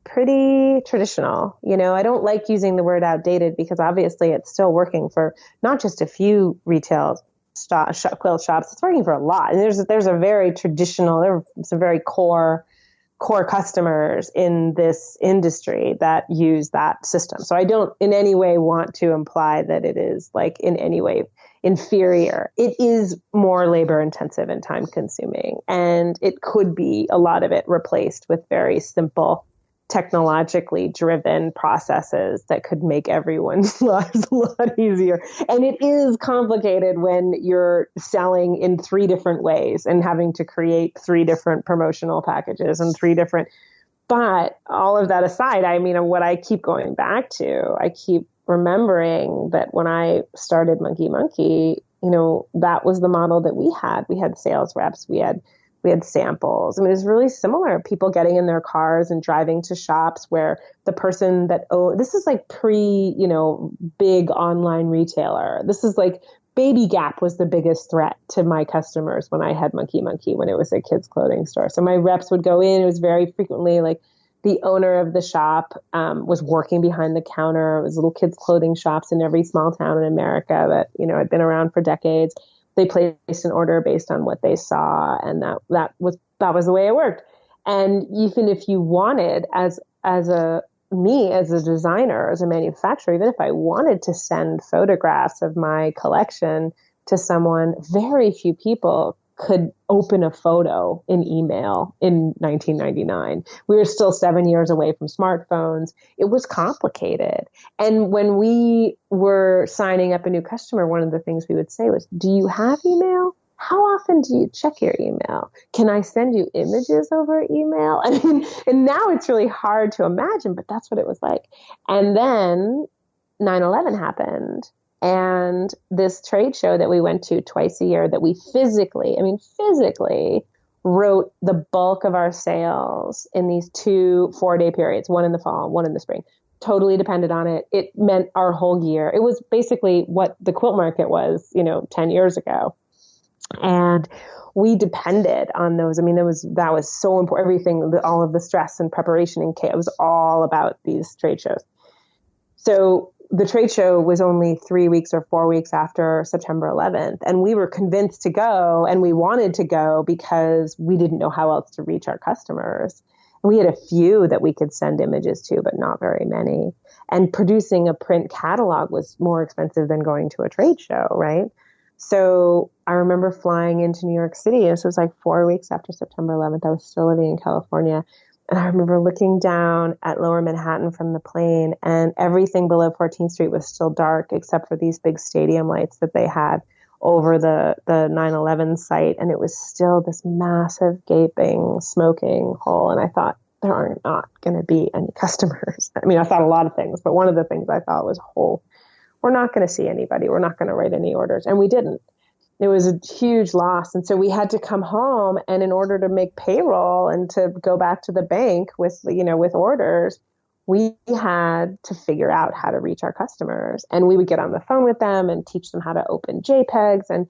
pretty traditional. I don't like using the word outdated because obviously it's still working for not just a few retail quilt shops. It's working for a lot. And there's a very traditional, there are some very core customers in this industry that use that system. So I don't in any way want to imply that it is like in any way inferior. It is more labor intensive and time consuming. And it could be a lot of it replaced with very simple technologically driven processes that could make everyone's lives a lot easier. And it is complicated when you're selling in 3 different ways and having to create 3 different promotional packages and 3 different, but all of that aside, I mean, what I keep going back to, I keep remembering that when I started Monkey, that was the model that we had. We had sales reps, we had We had samples. I mean, it was really similar. People getting in their cars and driving to shops where the person that, this is like pre, big online retailer. This is like Baby Gap was the biggest threat to my customers when I had Monkey Monkey, when it was a kids clothing store. So my reps would go in. It was very frequently like the owner of the shop was working behind the counter. It was little kids clothing shops in every small town in America that, had been around for decades. They placed an order based on what they saw, and that was the way it worked. And even if you wanted, as a designer, as a manufacturer, even if I wanted to send photographs of my collection to someone, very few people could open a photo in email in 1999. We were still 7 years away from smartphones. It was complicated. And when we were signing up a new customer, one of the things we would say was, do you have email? How often do you check your email? Can I send you images over email? I mean, and now it's really hard to imagine, but that's what it was like. And then 9/11 happened. And this trade show that we went to twice a year, that we physically wrote the bulk of our sales in these 2 4-day periods, one in the fall, one in the spring, totally depended on it. It meant our whole year. It was basically what the quilt market was, 10 years ago. And we depended on those. I mean, that was so important. Everything, all of the stress and preparation and chaos, was all about these trade shows. So the trade show was only 3 weeks or 4 weeks after September 11th. And we were convinced to go, and we wanted to go because we didn't know how else to reach our customers. And we had a few that we could send images to, but not very many. And producing a print catalog was more expensive than going to a trade show, right? So I remember flying into New York City. This was like 4 weeks after September 11th. I was still living in California. And I remember looking down at Lower Manhattan from the plane, and everything below 14th Street was still dark except for these big stadium lights that they had over the 9/11 site. And it was still this massive, gaping, smoking hole. And I thought, there are not going to be any customers. I mean, I thought a lot of things, but one of the things I thought was, we're not going to see anybody. We're not going to write any orders. And we didn't. It was a huge loss. And so we had to come home, and in order to make payroll and to go back to the bank with orders, we had to figure out how to reach our customers. And we would get on the phone with them and teach them how to open JPEGs. And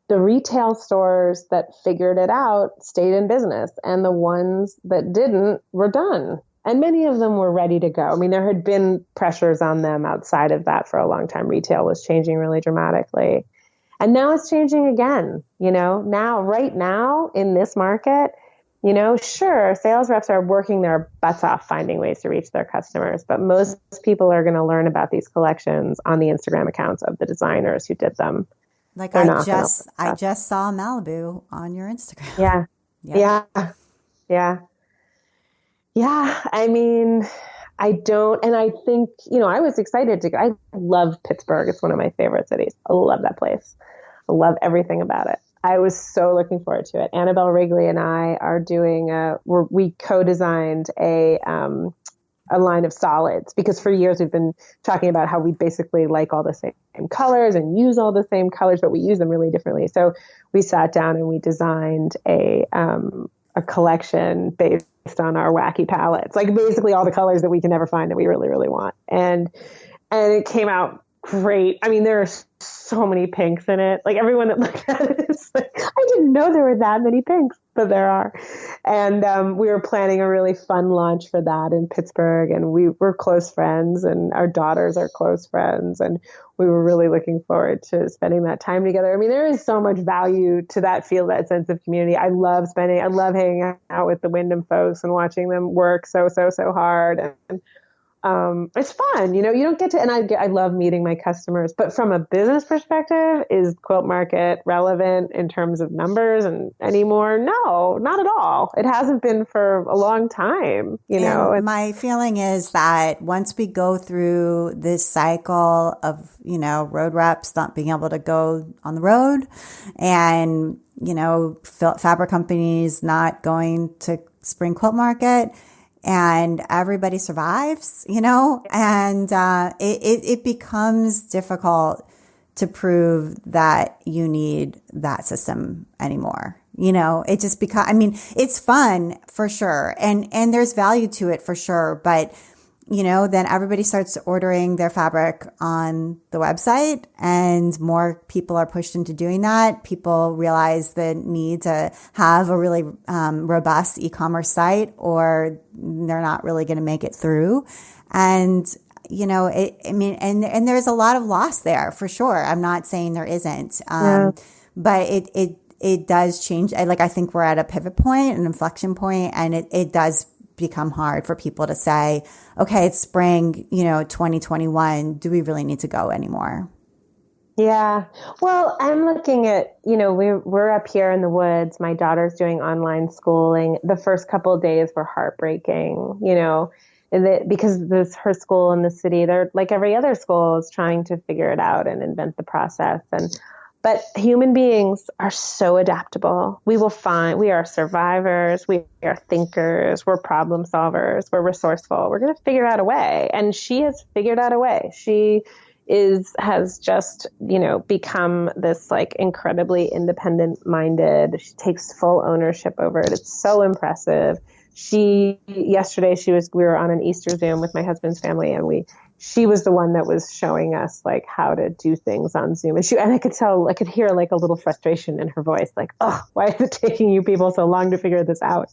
the retail stores that figured it out stayed in business, and the ones that didn't were done. And many of them were ready to go. I mean, there had been pressures on them outside of that for a long time. Retail was changing really dramatically. And now it's changing again, right now in this market, sure, sales reps are working their butts off finding ways to reach their customers, but most people are going to learn about these collections on the Instagram accounts of the designers who did them. Like I just saw Malibu on your Instagram. Yeah. I mean, I think, I was excited to go. I love Pittsburgh. It's one of my favorite cities. I love that place. I love everything about it. I was so looking forward to it. Annabelle Wrigley and I are doing we co-designed a line of solids, because for years we've been talking about how we basically like all the same colors and use all the same colors, but we use them really differently. So we sat down and we designed a collection based on our wacky palettes, like basically all the colors that we can never find that we really, really want. And it came out great. I mean, there are so many pinks in it. Like, everyone that looked at it is like, I didn't know there were that many pinks, but there are. And we were planning a really fun launch for that in Pittsburgh, and we were close friends, and our daughters are close friends, and we were really looking forward to spending that time together. I mean, there is so much value to that feel, that sense of community. I love hanging out with the Wyndham folks and watching them work so hard. And it's fun, you don't get to, and I love meeting my customers, but from a business perspective, is quilt market relevant in terms of numbers and anymore? No, not at all. It hasn't been for a long time, And my feeling is that once we go through this cycle of, road reps not being able to go on the road, and, fabric companies not going to spring quilt market, and everybody survives, and it becomes difficult to prove that you need that system anymore. It just I mean, it's fun for sure. And there's value to it for sure. But, then everybody starts ordering their fabric on the website and more people are pushed into doing that. People realize the need to have a really robust e-commerce site or they're not really going to make it through. And, and there's a lot of loss there for sure. I'm not saying there isn't. But it does change. I think we're at a pivot point, an inflection point, and it does become hard for people to say, okay, it's spring, 2021. Do we really need to go anymore? Yeah. Well, I'm looking at, we're up here in the woods. My daughter's doing online schooling. The first couple of days were heartbreaking, because her school in the city, they're like every other school is trying to figure it out and invent the process. But human beings are so adaptable. We are survivors. We are thinkers. We're problem solvers. We're resourceful. We're going to figure out a way. And she has figured out a way. She has just, become this like incredibly independent minded. She takes full ownership over it. It's so impressive. Yesterday we were on an Easter Zoom with my husband's family and she was the one that was showing us like how to do things on Zoom. And I could hear like a little frustration in her voice, like, oh, why is it taking you people so long to figure this out?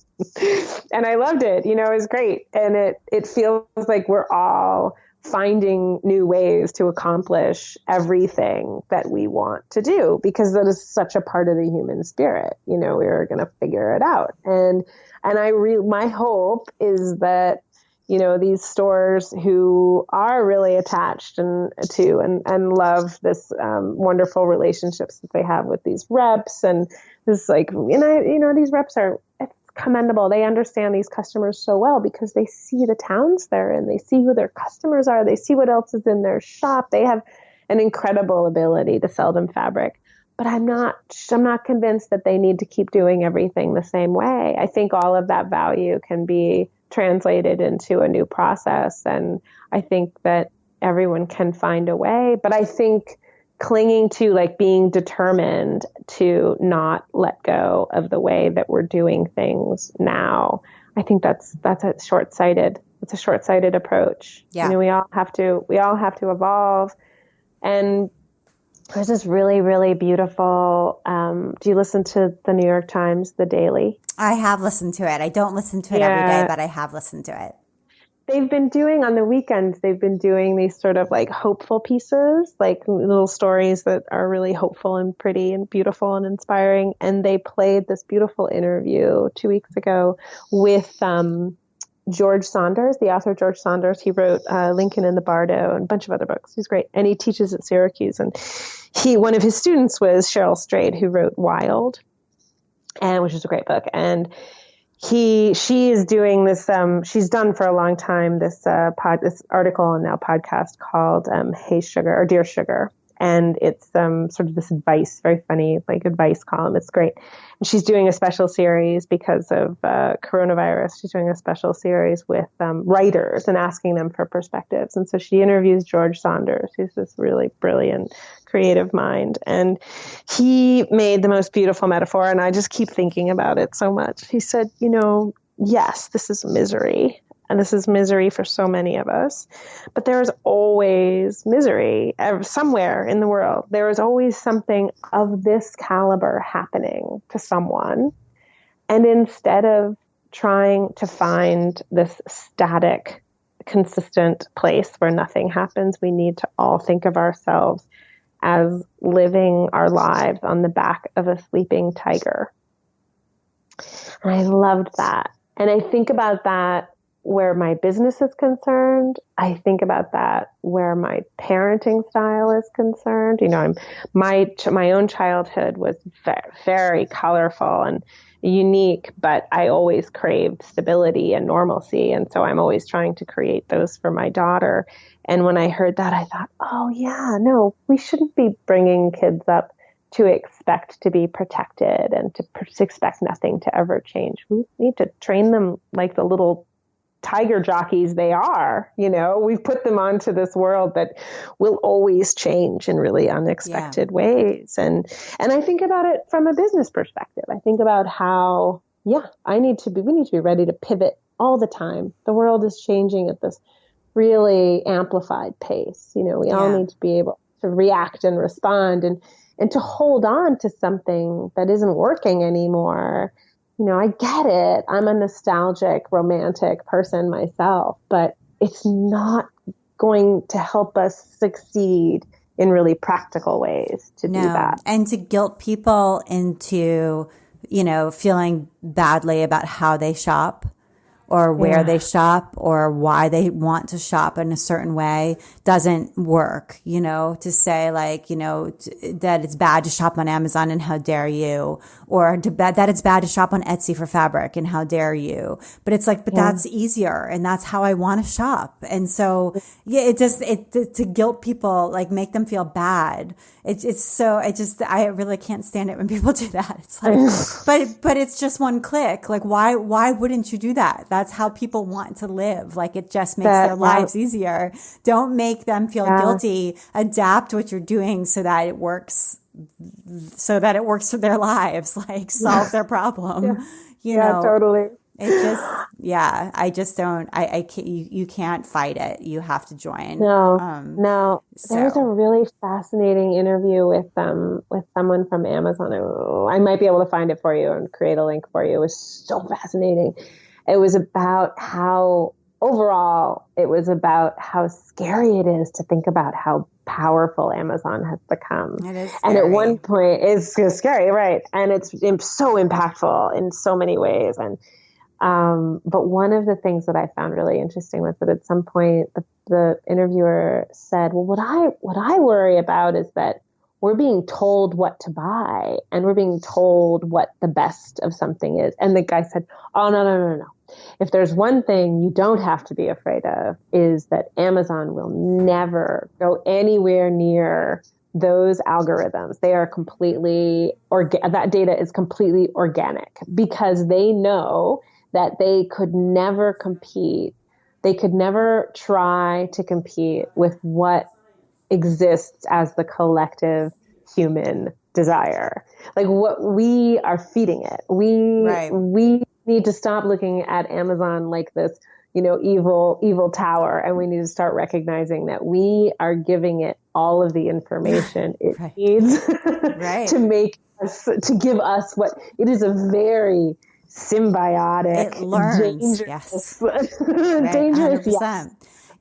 And I loved it. It was great. And it feels like we're all finding new ways to accomplish everything that we want to do because that is such a part of the human spirit. We're going to figure it out. And my hope is that these stores who are really attached and love this wonderful relationships that they have with these reps and this these reps it's commendable. They understand these customers so well because they see the towns they're in. They see who their customers are. They see what else is in their shop. They have an incredible ability to sell them fabric. But I'm not convinced that they need to keep doing everything the same way. I think all of that value can be translated into a new process. And I think that everyone can find a way. But I think clinging to like being determined to not let go of the way that we're doing things now, I think that's a short-sighted. It's a short-sighted approach. Yeah. We all have to evolve. And there's this really, really beautiful, do you listen to the New York Times, The Daily? I have listened to it. I don't listen to it every day, but I have listened to it. They've been doing on the weekends, they've been doing these sort of like hopeful pieces, like little stories that are really hopeful and pretty and beautiful and inspiring. And they played this beautiful interview 2 weeks ago with George Saunders, the author George Saunders. He wrote Lincoln in the Bardo and a bunch of other books. He's great. And he teaches at Syracuse. And one of his students was Cheryl Strayed, who wrote Wild, which is a great book. And she is doing this, she's done for a long time this article and now podcast called Hey Sugar or Dear Sugar. And it's sort of this advice, very funny, like advice column. It's great. And she's doing a special series because of coronavirus. She's doing a special series with writers and asking them for perspectives. And so she interviews George Saunders, who's this really brilliant, creative mind. And he made the most beautiful metaphor. And I just keep thinking about it so much. He said, yes, this is misery. And this is misery for so many of us. But there is always misery somewhere in the world. There is always something of this caliber happening to someone. And instead of trying to find this static, consistent place where nothing happens, we need to all think of ourselves as living our lives on the back of a sleeping tiger. And I loved that. And I think about that where my business is concerned. I think about that where my parenting style is concerned. My own childhood was very colorful and unique, but I always craved stability and normalcy. And so I'm always trying to create those for my daughter. And when I heard that, I thought, oh yeah, no, we shouldn't be bringing kids up to expect to be protected and to expect nothing to ever change. We need to train them like the little tiger jockeys they are. We've put them onto this world that will always change in really unexpected ways. And I think about it from a business perspective. I think about how, we need to be ready to pivot all the time. The world is changing at this really amplified pace. We all need to be able to react and respond and to hold on to something that isn't working anymore. I get it. I'm a nostalgic, romantic person myself, but it's not going to help us succeed in really practical ways to do that. And to guilt people into, feeling badly about how they shop or where they shop or why they want to shop in a certain way doesn't work, to say that it's bad to shop on Amazon and how dare you, or that it's bad to shop on Etsy for fabric and how dare you. But it's but that's easier and that's how I want to shop. And so, to guilt people, make them feel bad. I really can't stand it when people do that. It's but it's just one click. Why wouldn't you do that? That's how people want to live. It just makes their lives easier. Don't make them feel guilty. Adapt what you're doing so that it works for their lives. Solve their problem. Totally. It just, I just don't, I can't, you can't fight it. You have to join. No. There was a really fascinating interview with someone from Amazon. I might be able to find it for you and create a link for you. It was so fascinating. It was about how scary it is to think about how powerful Amazon has become. It is scary. And at one point, it's scary, right? And it's so impactful in so many ways. And but one of the things that I found really interesting was that at some point the interviewer said, well, what I worry about is that we're being told what to buy and we're being told what the best of something is. And the guy said, oh, no. If there's one thing you don't have to be afraid of is that Amazon will never go anywhere near those algorithms. They are that data is completely organic because they know that they could never compete. They could never try to compete with what exists as the collective human desire. What we are feeding it. We need to stop looking at Amazon like this, evil tower. And we need to start recognizing that we are giving it all of the information it needs to give us what it is, a very symbiotic, dangerous, dangerous. 100%.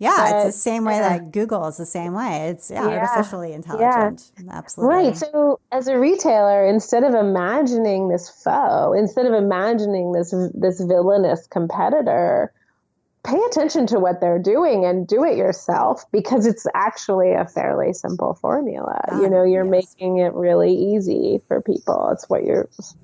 It's the same way that Google is the same way. It's artificially intelligent. Absolutely. Right. So as a retailer, instead of imagining this foe, instead of imagining this villainous competitor, pay attention to what they're doing and do it yourself, because it's actually a fairly simple formula. You're making it really easy for people.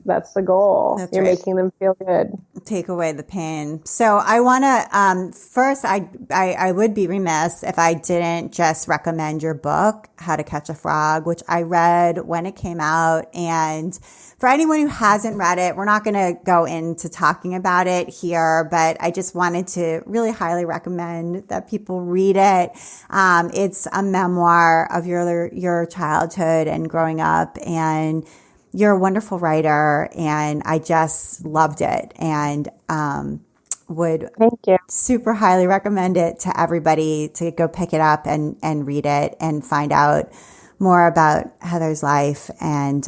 That's the goal. You're making them feel good. Take away the pain. So I want to, first, I would be remiss if I didn't just recommend your book, How to Catch a Frog, which I read when it came out. And for anyone who hasn't read it, we're not going to go into talking about it here, but I just wanted to really highly recommend that people read it. It's a memoir of your childhood and growing up, and you're a wonderful writer, and I just loved it, and would Thank you. Super highly recommend it to everybody to go pick it up and read it and find out more about Heather's life, and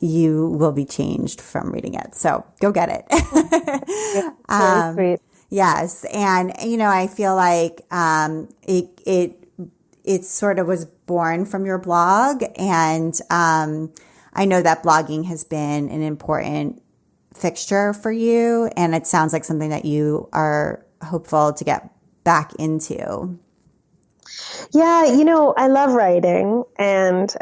you will be changed from reading it. So go get it. Very sweet. Yes. And, I feel like it sort of was born from your blog. And I know that blogging has been an important fixture for you. And it sounds like something that you are hopeful to get back into. Yeah, I love writing. And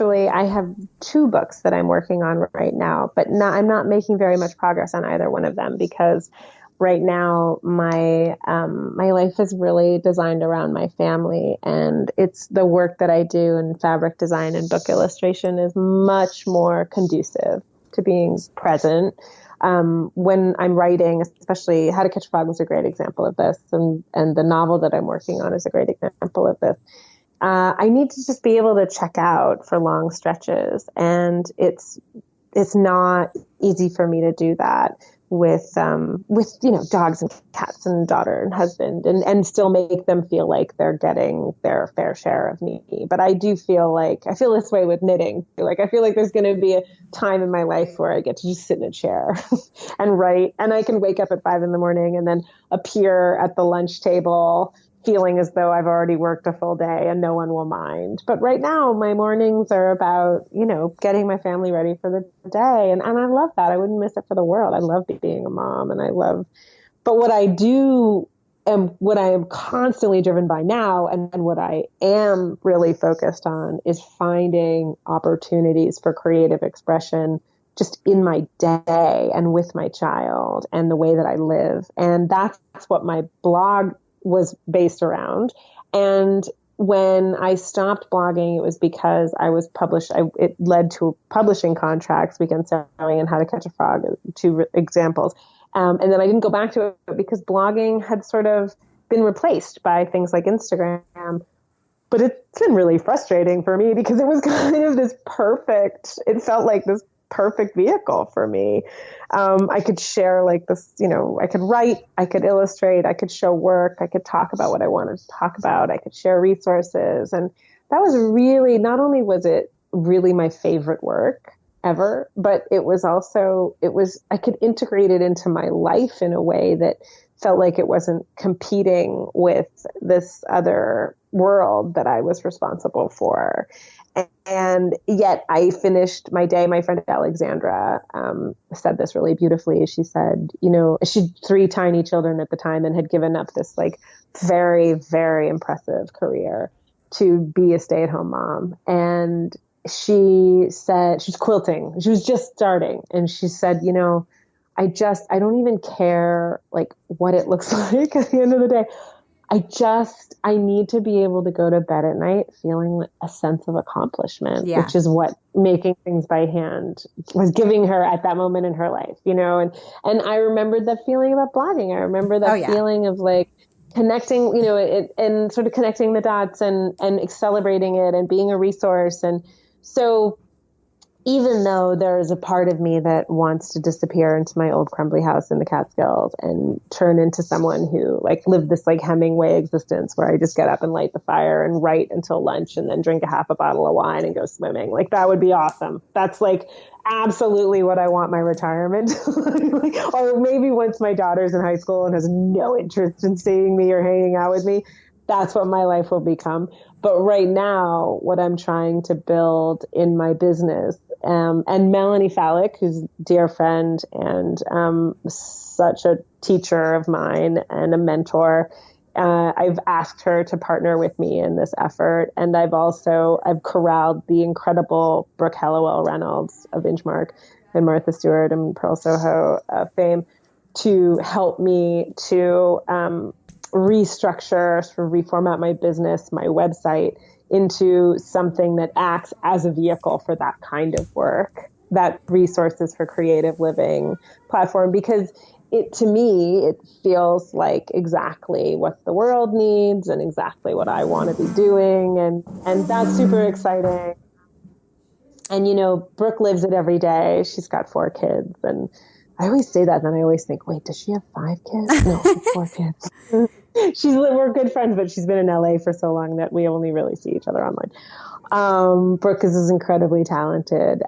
I have 2 books that I'm working on right now, but I'm not making very much progress on either one of them, because right now my life is really designed around my family, and it's the work that I do in fabric design and book illustration is much more conducive to being present when I'm writing, especially How to Catch a Frog was a great example of this. And the novel that I'm working on is a great example of this. I need to just be able to check out for long stretches. And it's not easy for me to do that with dogs and cats and daughter and husband and still make them feel like they're getting their fair share of me. But I do feel this way with knitting. Like, I feel like there's going to be a time in my life where I get to just sit in a chair and write, and I can wake up at 5 a.m. and then appear at the lunch table feeling as though I've already worked a full day and no one will mind. But right now my mornings are about, getting my family ready for the day. And I love that. I wouldn't miss it for the world. I love being a mom but what I am constantly driven by now and what I am really focused on is finding opportunities for creative expression just in my day and with my child and the way that I live. And that's what my blog was based around. And when I stopped blogging, it was because I was published. It led to publishing contracts, Weekend Sewing and How to Catch a Frog, two examples. And then I didn't go back to it because blogging had sort of been replaced by things like Instagram. But it's been really frustrating for me because it was kind of it felt like this perfect vehicle for me. I could share I could write, I could illustrate, I could show work, I could talk about what I wanted to talk about, I could share resources. And that was really, not only was it really my favorite work ever, but I could integrate it into my life in a way that felt like it wasn't competing with this other world that I was responsible for. And yet I finished my day. My friend Alexandra said this really beautifully. She said, she had 3 tiny children at the time and had given up this very, very impressive career to be a stay-at-home mom. And she said, she's quilting. She was just starting. And she said, I don't even care what it looks like at the end of the day. I need to be able to go to bed at night feeling a sense of accomplishment, which is what making things by hand was giving her at that moment in her life, and I remembered that feeling about blogging. I remember that feeling of connecting, and sort of connecting the dots and celebrating it and being a resource. And so even though there is a part of me that wants to disappear into my old crumbly house in the Catskills and turn into someone who lived this Hemingway existence where I just get up and light the fire and write until lunch and then drink a half a bottle of wine and go swimming. That would be awesome. That's absolutely what I want my retirement to look like. Or maybe once my daughter's in high school and has no interest in seeing me or hanging out with me, that's what my life will become. But right now, what I'm trying to build in my business, and Melanie Fallick, who's a dear friend and such a teacher of mine and a mentor, I've asked her to partner with me in this effort. And I've corralled the incredible Brooke Hallowell Reynolds of Inchmark and Martha Stewart and Pearl Soho fame to help me to restructure, sort of reformat my business, my website into something that acts as a vehicle for that kind of work, that Resources for Creative Living platform, because to me, it feels like exactly what the world needs and exactly what I want to be doing. And that's super exciting. And, Brooke lives it every day. She's got 4 kids. And I always say that. And then I always think, wait, does she have 5 kids? No, 4 kids. We're good friends, but she's been in LA for so long that we only really see each other online. Brooke is incredibly talented,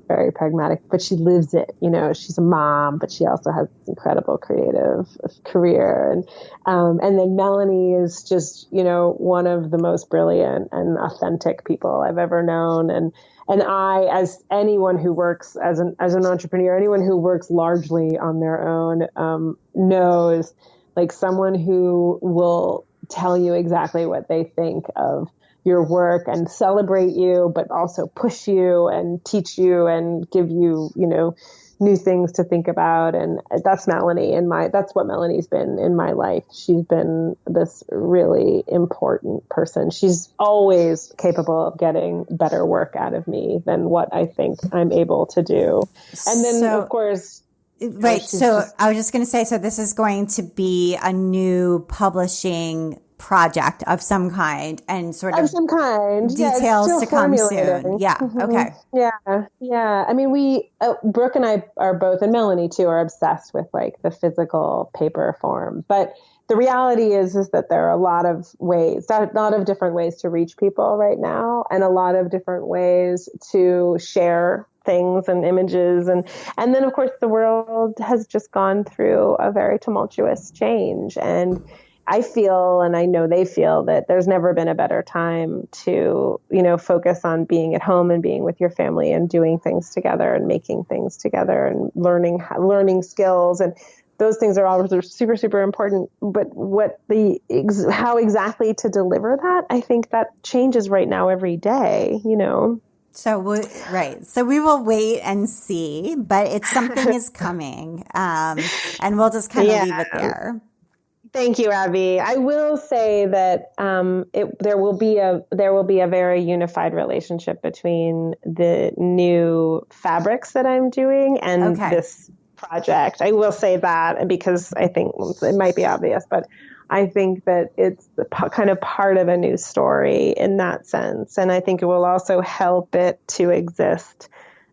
very pragmatic, but she lives it. She's a mom, but she also has this incredible creative career. And then Melanie is just, one of the most brilliant and authentic people I've ever known. And I, as anyone who works as an entrepreneur, anyone who works largely on their own, knows, someone who will tell you exactly what they think of your work and celebrate you, but also push you and teach you and give you, new things to think about. And that's Melanie that's what Melanie's been in my life. She's been this really important person. She's always capable of getting better work out of me than what I think I'm able to do. And then, of course, Right. So I was just going to say, so this is going to be a new publishing project of some kind and sort of some kind. details to come soon. Yeah. Mm-hmm. Okay. Yeah. I mean, Brooke and I are both, and Melanie too, are obsessed with like the physical paper form. But the reality is that there are a lot of different ways to reach people right now, and a lot of different ways to share things and images. And then of course the world has just gone through a very tumultuous change, and I feel, and I know they feel, that there's never been a better time to, focus on being at home and being with your family and doing things together and making things together and learning skills. And those things are all super, super important. But how exactly to deliver that, I think that changes right now every day, So we will wait and see, but it's something is coming, and we'll just kind of leave it there. Thank you, Abby. I will say that there will be a very unified relationship between the new fabrics that I'm doing and this project. I will say that because I think it might be obvious, but I think that it's kind of part of a new story in that sense. And I think it will also help it to exist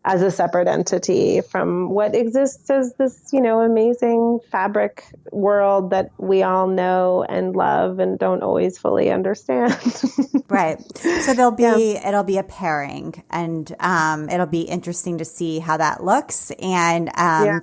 as a separate entity from what exists as this, amazing fabric world that we all know and love and don't always fully understand. Right. So it'll be a pairing, and it'll be interesting to see how that looks, and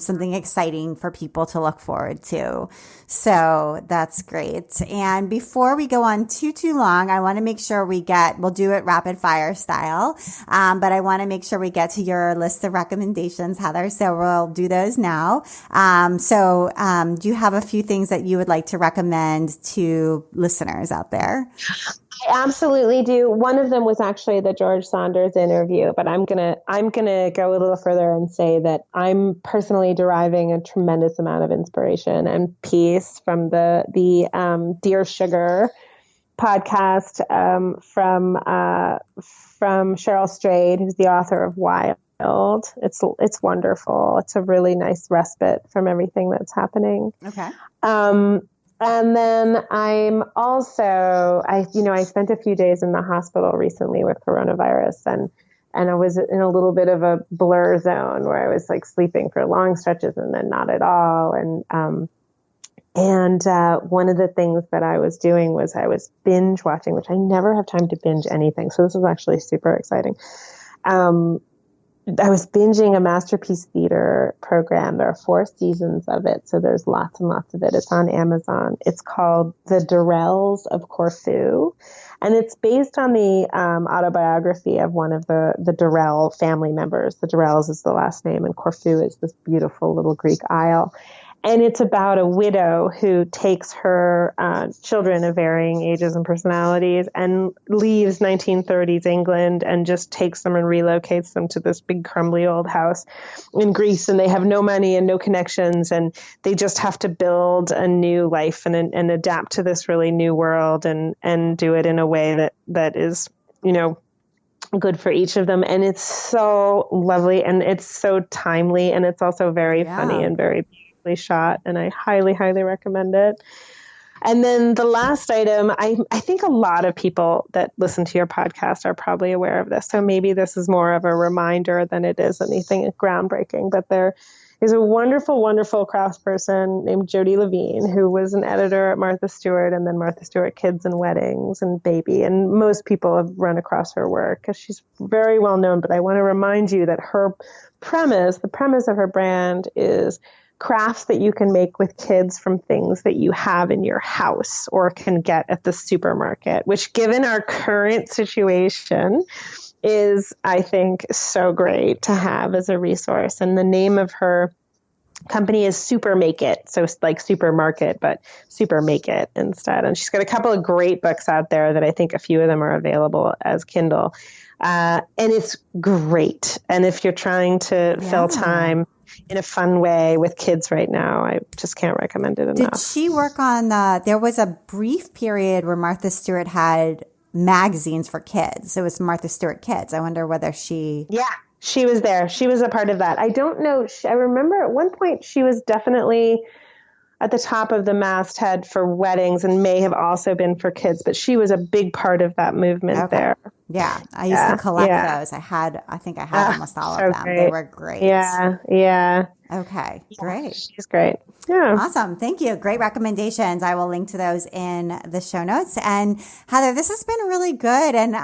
something exciting for people to look forward to. So that's great. And before we go on too long, I want to make sure we'll do it rapid fire style. But I want to make sure we get to your list of recommendations, Heather. So we'll do those now. Do you have a few things that you would like to recommend to listeners out there? I absolutely do. One of them was actually the George Saunders interview, but I'm gonna go a little further and say that I'm personally deriving a tremendous amount of inspiration and peace from the Dear Sugar podcast from Cheryl Strayed, who's the author of Wild. It's wonderful. It's a really nice respite from everything that's happening. Okay. And then I'm also, I spent a few days in the hospital recently with coronavirus, and I was in a little bit of a blur zone where I was like sleeping for long stretches and then not at all. And one of the things that I was doing was I was binge watching, which I never have time to binge anything. So this was actually super exciting. I was binging a Masterpiece Theater program. There are 4 seasons of it, so there's lots and lots of it. It's on Amazon. It's called The Durrells of Corfu, and it's based on the autobiography of one of the Durrell family members. The Durrells is the last name, and Corfu is this beautiful little Greek isle. And it's about a widow who takes her children of varying ages and personalities and leaves 1930s England and just takes them and relocates them to this big crumbly old house in Greece. And they have no money and no connections, and they just have to build a new life and adapt to this really new world and do it in a way that is, good for each of them. And it's so lovely, and it's so timely, and it's also very funny and very shot, and I highly, highly recommend it. And then the last item, I think a lot of people that listen to your podcast are probably aware of this, so maybe this is more of a reminder than it is anything groundbreaking, but there is a wonderful, wonderful craftsperson named Jody Levine, who was an editor at Martha Stewart and then Martha Stewart Kids and Weddings and Baby, and most people have run across her work because she's very well known. But I want to remind you that the premise of her brand is crafts that you can make with kids from things that you have in your house or can get at the supermarket, which, given our current situation, is, I think, so great to have as a resource. And the name of her company is Super Make It. So it's like supermarket, but Super Make It instead. And she's got a couple of great books out there that I think a few of them are available as Kindle. And it's great. And if you're trying to fill time in a fun way with kids right now, I just can't recommend it enough. Did she work on there was a brief period where Martha Stewart had magazines for kids. It was Martha Stewart Kids. I wonder whether she She was there. She was a part of that. I don't know. I remember at one point she was definitely at the top of the masthead for weddings and may have also been for kids, but she was a big part of that movement there. Yeah. I used to collect those. I think I had almost all of them. Great. They were great. Yeah. Yeah. Okay. Great. She's great. Yeah. Awesome. Thank you. Great recommendations. I will link to those in the show notes. And Heather, this has been really good. And,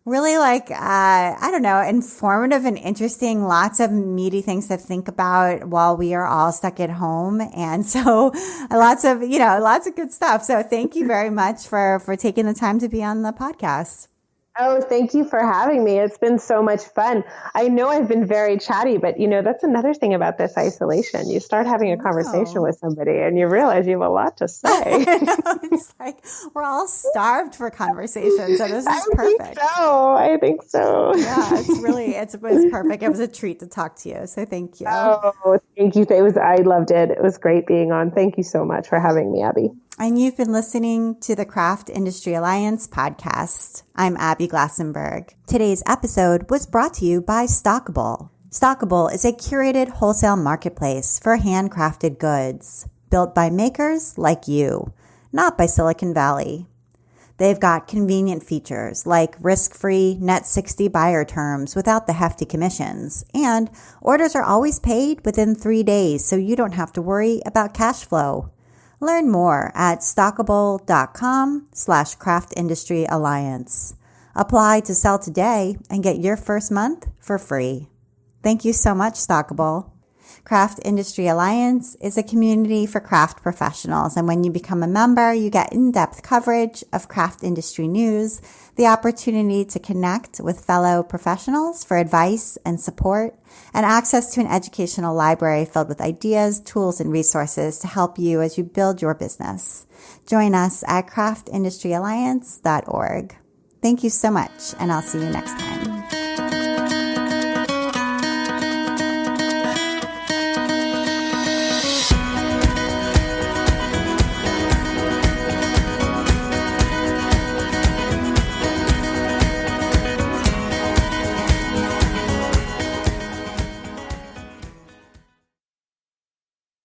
really I don't know, informative and interesting, lots of meaty things to think about while we are all stuck at home. And so lots of good stuff. So thank you very much for taking the time to be on the podcast. Oh, thank you for having me. It's been so much fun. I know I've been very chatty, but that's another thing about this isolation. You start having a conversation with somebody and you realize you have a lot to say. It's like we're all starved for conversation. So this is perfect. I think so. Yeah, it's perfect. It was a treat to talk to you. So thank you. Oh, thank you. I loved it. It was great being on. Thank you so much for having me, Abby. And you've been listening to the Craft Industry Alliance podcast. I'm Abby Glassenberg. Today's episode was brought to you by Stockabl. Stockabl is a curated wholesale marketplace for handcrafted goods, built by makers like you, not by Silicon Valley. They've got convenient features like risk-free net 60 buyer terms without the hefty commissions, and orders are always paid within 3 days, so you don't have to worry about cash flow. Learn more at stockabl.com/craft industry alliance. Apply to sell today and get your first month for free. Thank you so much, Stockabl. Craft Industry Alliance is a community for craft professionals, and when you become a member, you get in-depth coverage of craft industry news, the opportunity to connect with fellow professionals for advice and support, and access to an educational library filled with ideas, tools, and resources to help you as you build your business. Join us at craftindustrｙalliance.org. Thank you so much, and I'll see you next time.